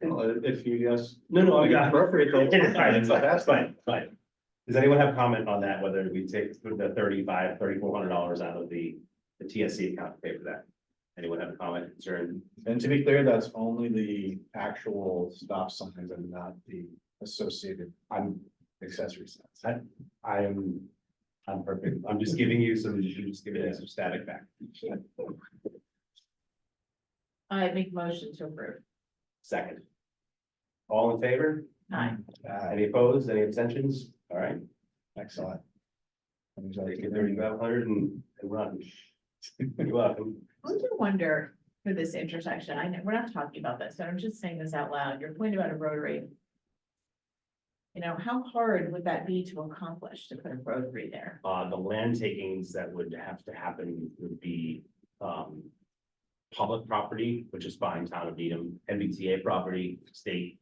If you guys. No, yeah. Appropriate. That's fine. Does anyone have comment on that, whether we take the $3,400 out of the TSC account to pay for that? Anyone have a comment, concern? And to be clear, that's only the actual stop signs and not the associated accessory signs. I'm perfect. I'm just giving you some static back. I make motion to approve. Second. All in favor? Aye. Any opposed? Any abstentions? All right. Excellent. Take it 3,500 and run. You're welcome. I do wonder for this intersection, I know, we're not talking about this, but I'm just saying this out loud, your point about a rotary. How hard would that be to accomplish to put a rotary there? The land takings that would have to happen would be, public property, which is fine, town of Needham, MBTA property, state,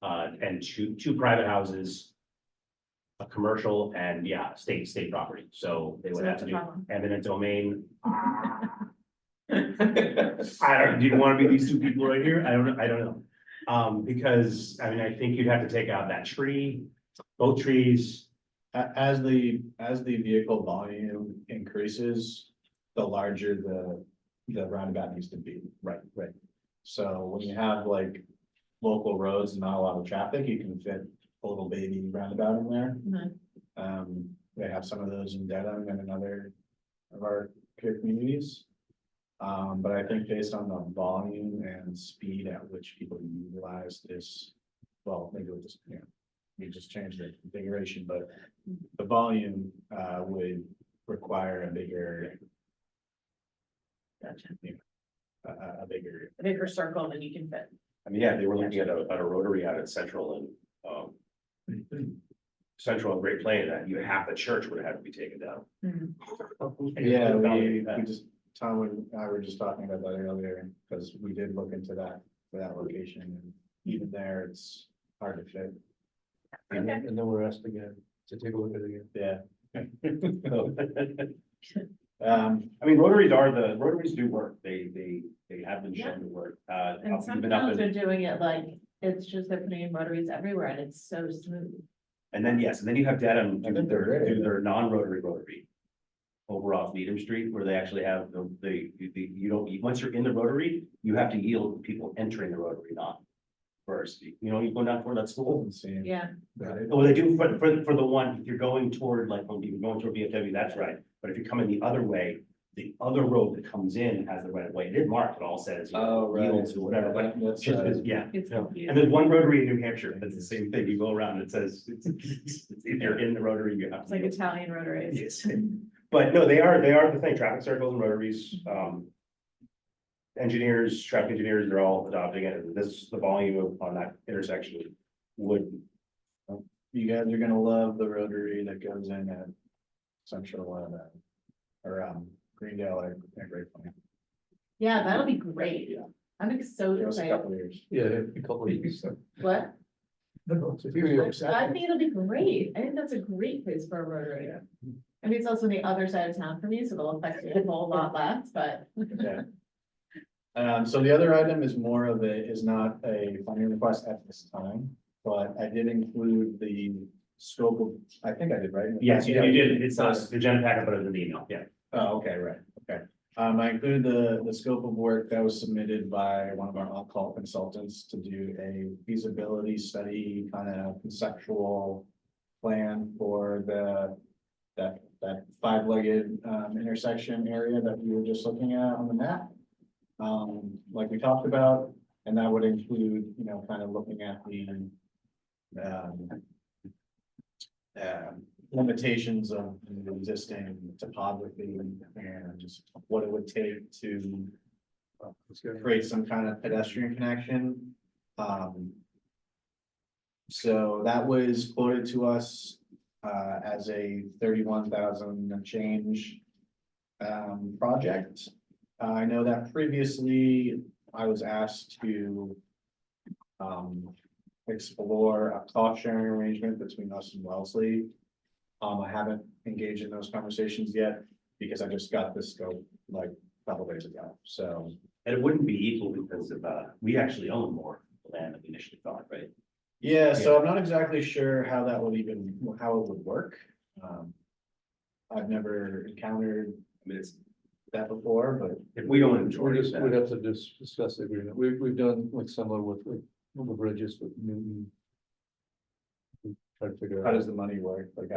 and two private houses, a commercial and state property. So they would have to do eminent domain. Do you want to be these two people right here? I don't know. Because I think you'd have to take out that tree, both trees. As the vehicle volume increases, the larger the roundabout needs to be. Right. So when you have like local roads, and not a lot of traffic, you can fit a little baby roundabout in there. They have some of those in Dedham and another of our peer communities. But I think based on the volume and speed at which people utilize this, well, maybe we'll just, we just change the configuration, but the volume would require a bigger. Gotcha. A bigger. A bigger circle than you can fit. They were looking at a rotary out at Central and, Central and Great Plain, that you half the church would have had to be taken down. Mhm. And Yeah, you- we just, Tom and I were just talking about that earlier, because we did look into that, for that location, and even there, it's hard to fit. Okay. And then we're asked again to take a look at it again. Yeah. I mean, rotaries do work, they have been shown to work, And some even up towns in- are doing it like, it's just they're putting in rotaries everywhere and it's so smooth. And then, yes, and then you have Dedham I think they're great. do their non-rotary rotary. Over off Needham Street, where they actually have you don't, once you're in the rotary, you have to yield to people entering the rotary, not first. You know, you go down toward that school. Yeah, Well, they do for the one, if you're going toward, like, when you're going toward VFW, that's right. But if you're coming the other way, the other road that comes in has the right of way. It is marked, it all says. you know, Oh, right. yield to whatever, but That's, just, yeah. it's And confusing. there's one rotary in New Hampshire, that's the same thing. You go around, it says, if you're in the rotary, you have It's to. like yield. Italian rotaries. Yes, but no, they are the thing, traffic circles and rotaries, engineers, traffic engineers, they're all adopting it, and this, the volume on that intersection would, you guys are gonna love the rotary that goes in at Central, or, Greendale at Great Plain. Yeah, that'll be great. I'm It so was a excited. couple of years. Yeah, a couple of years. What? It's a few years. I think it'll be great. I think that's a great place for a rotary. I mean, it's also on the other side of town for me, so it'll affect me a whole lot less, but. Yeah. So the other item is is not a funding request at this time, but I did include the scope of, I think I did, right? yes, you did, it's not the agenda packet, but it's in the email, yeah. Oh, okay, right, okay. I included the scope of work that was submitted by one of our on-call consultants to do a feasibility study, kind of conceptual plan for that five-legged intersection area that we were just looking at on the map. Like we talked about, and that would include, you know, kind of looking at the limitations of the existing topography and just what it would take to create some kind of pedestrian connection. So that was quoted to us as a 31,000 and change project. I know that previously I was asked to explore a cost sharing arrangement between us and Wellesley. I haven't engaged in those conversations yet because I just got this scope like a couple days ago, so. And it wouldn't be equal because of, we actually own more land than we initially thought, right? Yeah, so I'm not exactly sure how that would how it would work. I've never encountered I mean, it's, that before, but if we don't enjoy We'd that. have to just discuss the agreement. We've done like similar with the bridges with Newton. We Try to figure how out. does the money work? Like,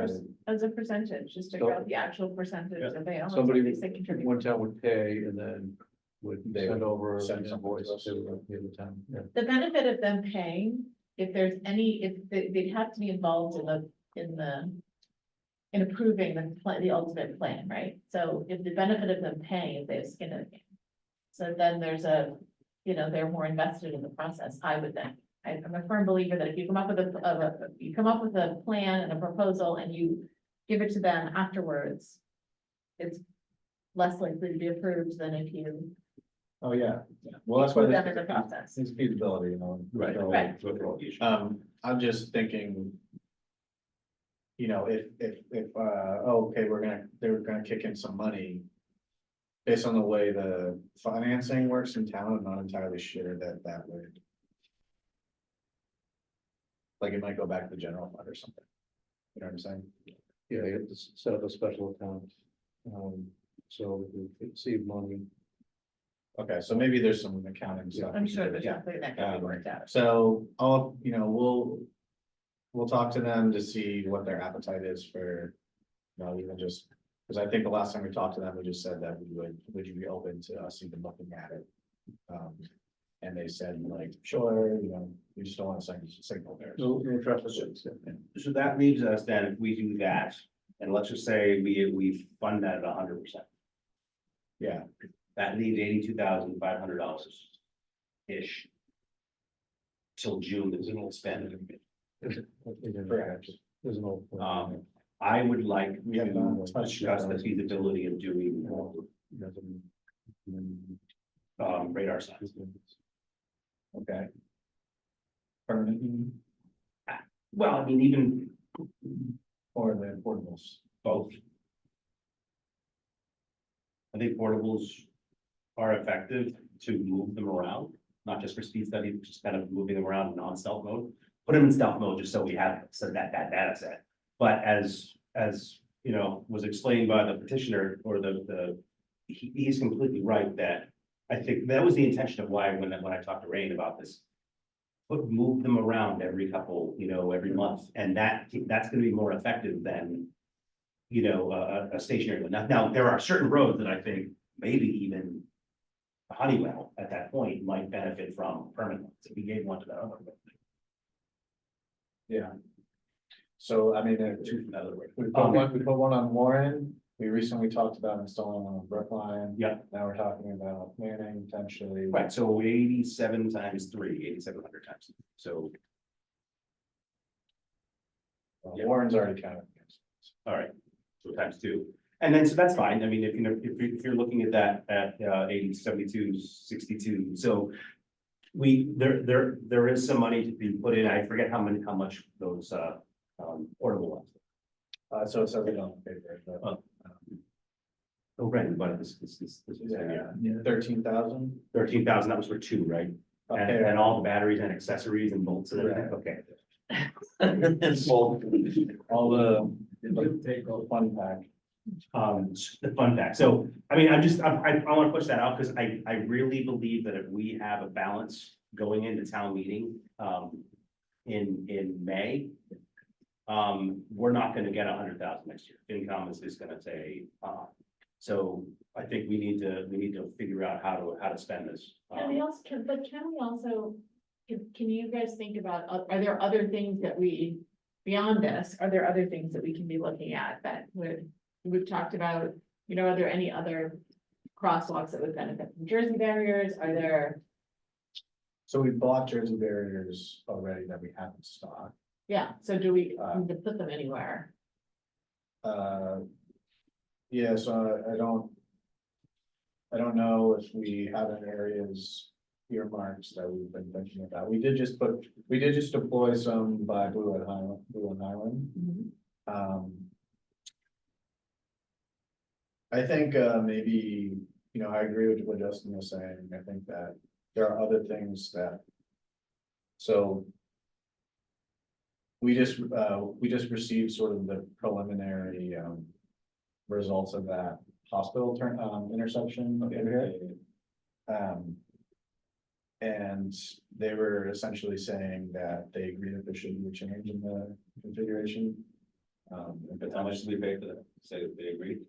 As a percentage, just figure out the actual percentage that they own. Somebody, at least they contribute. one town would pay and then would They send would over send an something to invoice us. to the other town. Yeah. The benefit of them paying, if there's any, if they'd have to be involved in approving the ultimate plan, right? So if the benefit of them paying, if they have skin in the game. So then there's they're more invested in the process, I would think. I'm a firm believer that if you come up with a plan and a proposal and you give it to them afterwards, it's less likely to be approved than if you oh, yeah, well, that's why. include them in the process. It's feasibility, you know. Right. So, Right. I'm just thinking. You know, if, okay, they're gonna kick in some money. Based on the way the financing works in town, I'm not entirely sure that would. Like, it might go back to the general fund or something. You know what I'm saying? Yeah, you have to set up a special account. So we can receive money. Okay, so maybe there's some accounting stuff. I'm sure there's Yeah. something that can be worked out. So we'll talk to them to see what their appetite is for, even just, because I think the last time we talked to them, we just said that would you be open to us even looking at it? And they said like, sure, we just don't want to send a signal there. No traffic lights, yeah. So that leaves us then, if we do that, and let's just say we fund that at 100%. Yeah, That leaves $82,500-ish. Till June, that we won't spend. correct. There's no. I would like We have not to touched discuss the those. feasibility of doing radar signs. Okay. Permanent Well, I mean, even or the portables? both. I think portables are effective to move them around, not just for speed study, but just kind of moving them around in non-stealth mode. Put them in stealth mode just so we have, so that data set. But as you know, was explained by the petitioner or he's completely right that I think that was the intention of why, when I talked to Rain about this. Move them around every couple, every month, and that's gonna be more effective than, a stationary one. Now, there are certain roads that I think maybe even Honeywell at that point might benefit from permanent ones, if we gave one to that other road. Yeah. So, I mean, In other words. we put one on Warren, we recently talked about installing one on Brookline. Yeah. Now we're talking about Manning potentially. Right, so 87 times 3, 8,700 times, so, Warren's already counted. all right, so times 2. And then, so that's fine, I mean, if you're looking at that, at 80, 72, 62, so. There is some money to be put in, I forget how much those, portable ones. So it says it on the paper, but. Oh, right, but this is, Yeah, 13,000. 13,000, that was for 2, right? And all the batteries and accessories and bolts and everything, okay. All the fun pack. The fun fact, so, I mean, I want to push that out, because I really believe that if we have a balance going into town meeting, in May. We're not gonna get 100,000 next year, FinCom is gonna say, so I think we need to figure out how to spend this. Can we also, can you guys think about, are there other things that beyond this, are there other things that we can be looking at that we've talked about, are there any other crosswalks that would benefit from Jersey barriers? Are there, So we bought Jersey barriers already that we have in stock. so do we need to put them anywhere? Yeah, so I don't know if we have any areas earmarks that we've been thinking about. We did just deploy some by Blue Island. I think, maybe, I agree with what Justin was saying. I think that there are other things that. So. We just received sort of the preliminary, results of that hospital intersection over here. And they were essentially saying that they agree that there should be a change in the configuration. But how much did we pay for that? Say that they agreed?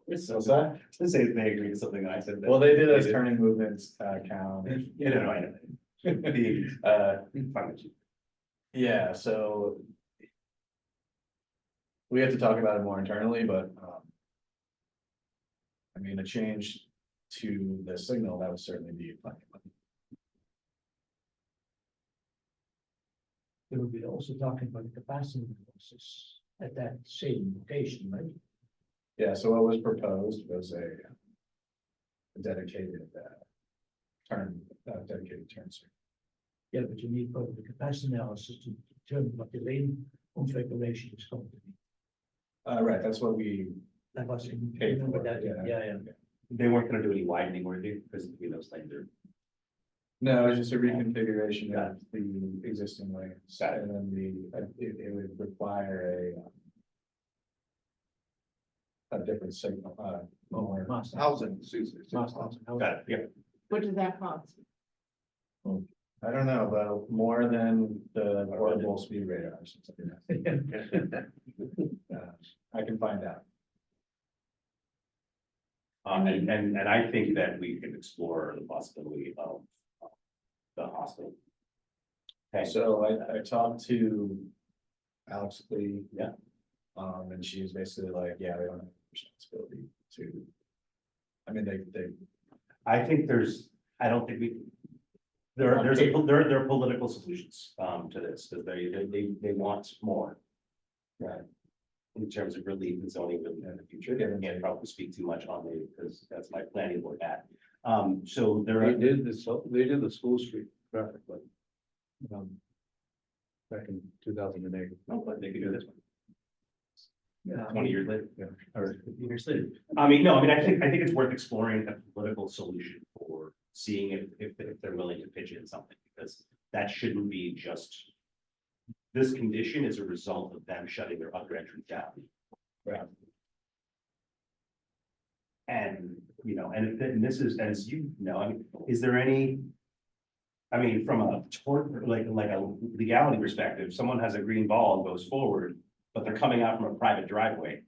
What's that? To say that they agreed to something that I said. Well, they did a turning movements count. I know. Fine. Yeah, so. We have to talk about it more internally, but. I mean, a change to the signal, that would certainly be plenty of money. They will be also talking about the capacity analysis at that same location, right? Yeah, so what was proposed was a dedicated dedicated turn circle. Yeah, but you need both the capacity analysis to determine what the lane configuration is going to be. Right, that's what we That was in. paid for. That, yeah. They weren't gonna do any widening, were they? Because those things are. No, it's just a reconfiguration of the existing lanes. Got it. And then it would require a different signal, more. Housing, Susan. Got it, yeah. What does that cost? I don't know, but more than the portable speed radars. I can find out. And I think that we can explore the possibility of the hospital. Okay, So I talked to Alex Lee. Yeah. And she's basically like, yeah, they don't have responsibility to. I mean, they. I think I don't think there are political solutions to this, because they want more. In terms of relief and zoning in the future, I can't probably speak too much on it, because that's my planning board hat. So there are. They did the School Street traffic, but. Back in 2008. Oh, but they could do this one. Yeah. 20 years later. Yeah. Or 15 years later. I mean, no, I mean, I think it's worth exploring a political solution for seeing if they're willing to pitch in something, because that shouldn't be just. This condition is a result of them shutting their other entrance down. Right. And, you know, and this is, as you know, I mean, is there any? I mean, from a tort, like a legality perspective, someone has a green ball and goes forward, but they're coming out from a private driveway.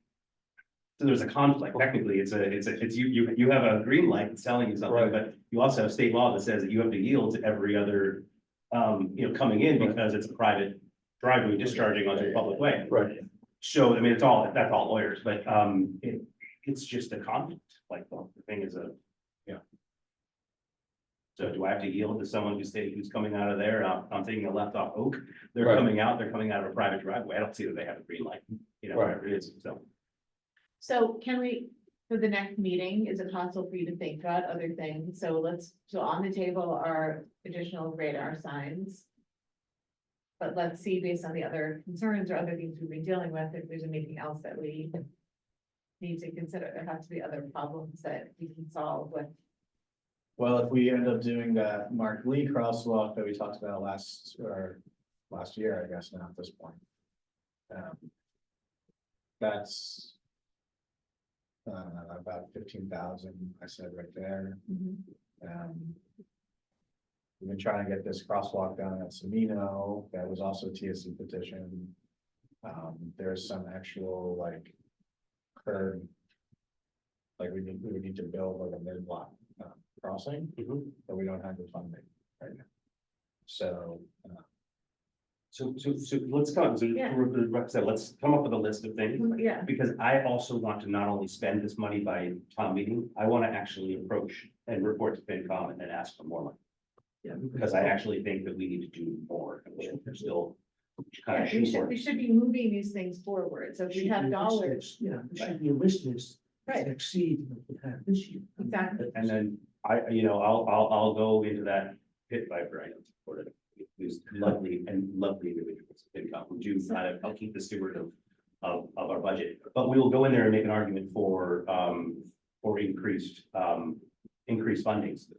So there's a conflict. Technically, it's you have a green light that's telling you something, Right. but you also have state law that says that you have to yield to every other. Coming in because it's a private driveway discharging onto a public way. Right. So, I mean, that's all lawyers, but it's just a conflict, like the thing is a. Yeah. So do I have to yield to someone who's coming out of there, I'm taking a left off Oak, they're Right. coming out of a private driveway, I don't see that they have a green light, Right. whatever it is, so. So can we, for the next meeting, is it possible for you to think about other things? So on the table are additional radar signs. But let's see, based on the other concerns or other things we've been dealing with, if there's anything else that we need to consider. There have to be other problems that we can solve with. Well, if we end up doing that Mark Lee crosswalk that we talked about last year, I guess now at this point. That's. About 15,000, I said right there. We've been trying to get this crosswalk down at Semino, that was also a TSC petition. There's some actual like curb. Like we would need to build like a mid-block crossing, but we don't have the funding right now. So. So let's come, Yeah. let's come up with a list of things. Yeah, Because I also want to not only spend this money by town meeting, I want to actually approach and report to FinCom and then ask for more money. Yeah. Because I actually think that we need to do more, and we're still kind of we shoehorning. should be moving these things forward. So if we have dollars, Yeah, it should be a wish list Right. to exceed what we have this year. exactly. And then I'll go into that pit viper item for it. Who's lovely individuals, FinCom, who do kind of help keep the steward of our budget. But we will go in there and make an argument for increased funding so that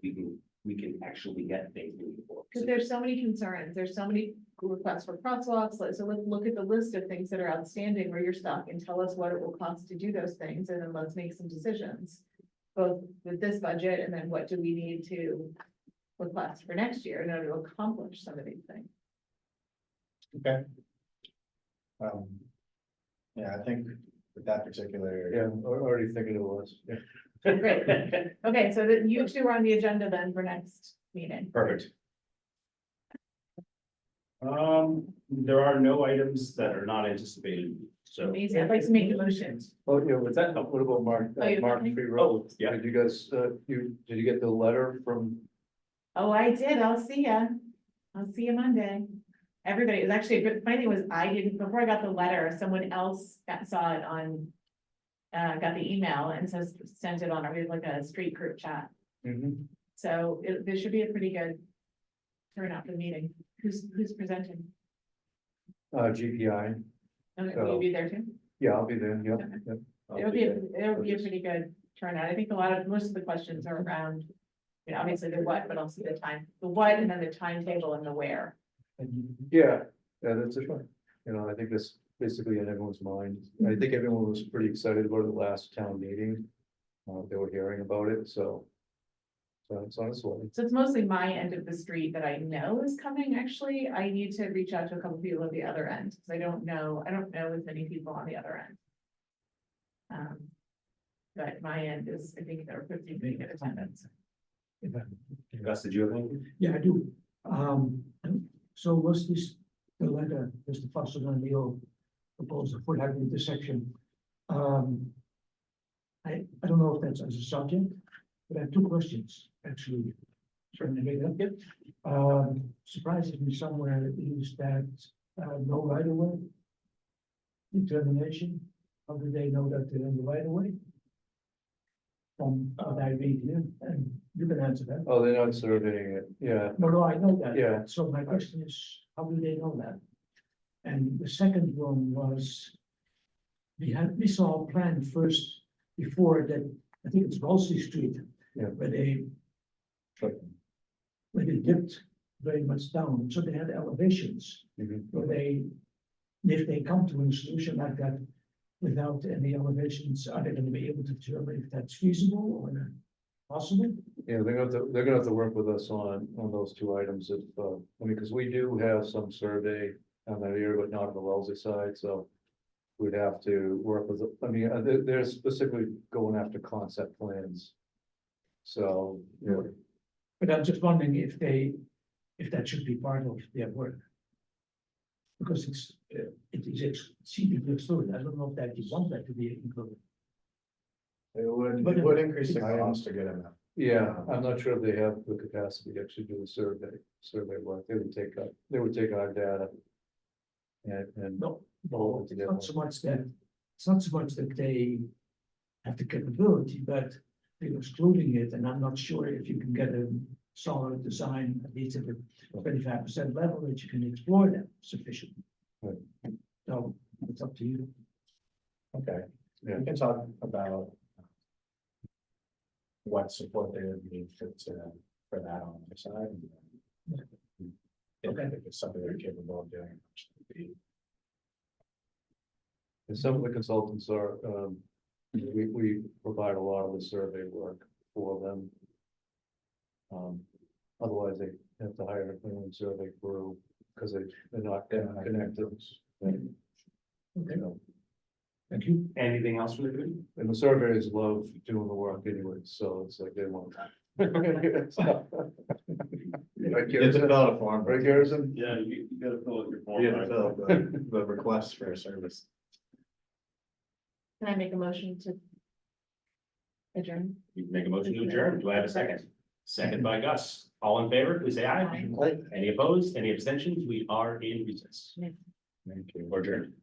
we can actually get things moving forward. Because there's so many concerns, there's so many requests for crosswalks, so let's look at the list of things that are outstanding where you're stuck and tell us what it will cost to do those things, and then let's make some decisions. Both with this budget and then what do we need to request for next year in order to accomplish some of these things. Okay. Yeah, I think with that particular. Yeah, I'm already thinking it was. Yeah. Great, okay, so that you two are on the agenda then for next meeting. Perfect. There are no items that are not anticipated, so. Amazing, I'd like to make the motions. Oh, yeah, with that, what about Mark, Oh, you're Mark talking? Free Road? yeah. Did you guys, did you get the letter from? Oh, I did, I'll see you Monday. Everybody, it was actually, a good funny thing was I didn't, before I got the letter, someone else saw it on. Got the email and so sent it on, like a street group chat. So there should be a pretty good turnout for the meeting. Who's presenting? GPI, Okay, will you be there too? yeah, I'll be there, yep. Okay. Yep. I'll It'll be be a there. pretty good turnout. I think most of the questions are around, obviously the what, but also the what, and then the timetable and the where. Yeah, that's it, I think that's basically in everyone's mind. I think everyone was pretty excited about it last town meeting. They were hearing about it, so it's on its way. So it's mostly my end of the street that I know is coming, actually. I need to reach out to a couple people at the other end, because I don't know as many people on the other end. But my end is, I think there are 50 pretty good attendance. Gus, did you have anything? Yeah, I do. So was this, the letter, Mr. Foster and Leo proposal for that intersection? I don't know if that's as a subject, but I have two questions, actually. Surprises me somewhere is that no right of way determination? How do they know that they're in the right of way? From what I read here, and you can answer that. Oh, they're not surveying it, yeah. No, I know that. Yeah. So my question is, how do they know that? And the second one was, we saw a plan first before that, I think it's Wellesley Street. Yeah. Where they dipped very much down, so they had elevations, Mhm. where if they come to a solution like that without any elevations, are they gonna be able to determine if that's feasible or not possible? Yeah, they're gonna have to work with us on those two items if, I mean, because we do have some survey on that area, but not on the Wellesley side, so. We'd have to work with, I mean, they're specifically going after concept plans. So, you know, But I'm just wondering if that should be part of their work. Because it is seemed to be excluded, I don't know if that you want that to be included. It would increase the cost to get them. yeah, I'm not sure if they have the capacity to actually do the survey work, they would take our data. And No, roll it it's together. not so much that they have the capability, but they're excluding it, and I'm not sure if you can get a solid design, at least at the 25% level, that you can explore that sufficiently. Right. So it's up to you. Okay, Yeah. we can talk about what support they would need for that on the side. Okay. If it's something they're capable of doing. And some of the consultants are, we provide a lot of the survey work for them. Otherwise they have to hire a cleaning survey crew, because they're not connected. Okay. So, Thank you. Anything else from the committee? and the surveyors love doing the work anyway, so it's like they want. Right, You have to Garrison? fill out a form. Right, Garrison? Yeah, you gotta fill out your form. You have to fill out the request for a service. Can I make a motion to adjourn? You can make a motion to adjourn. Do I have a second? Second by Gus. All in favor, please say aye. Aye. Any opposed? Any abstentions? We are in recess. Thank you. Or adjourned.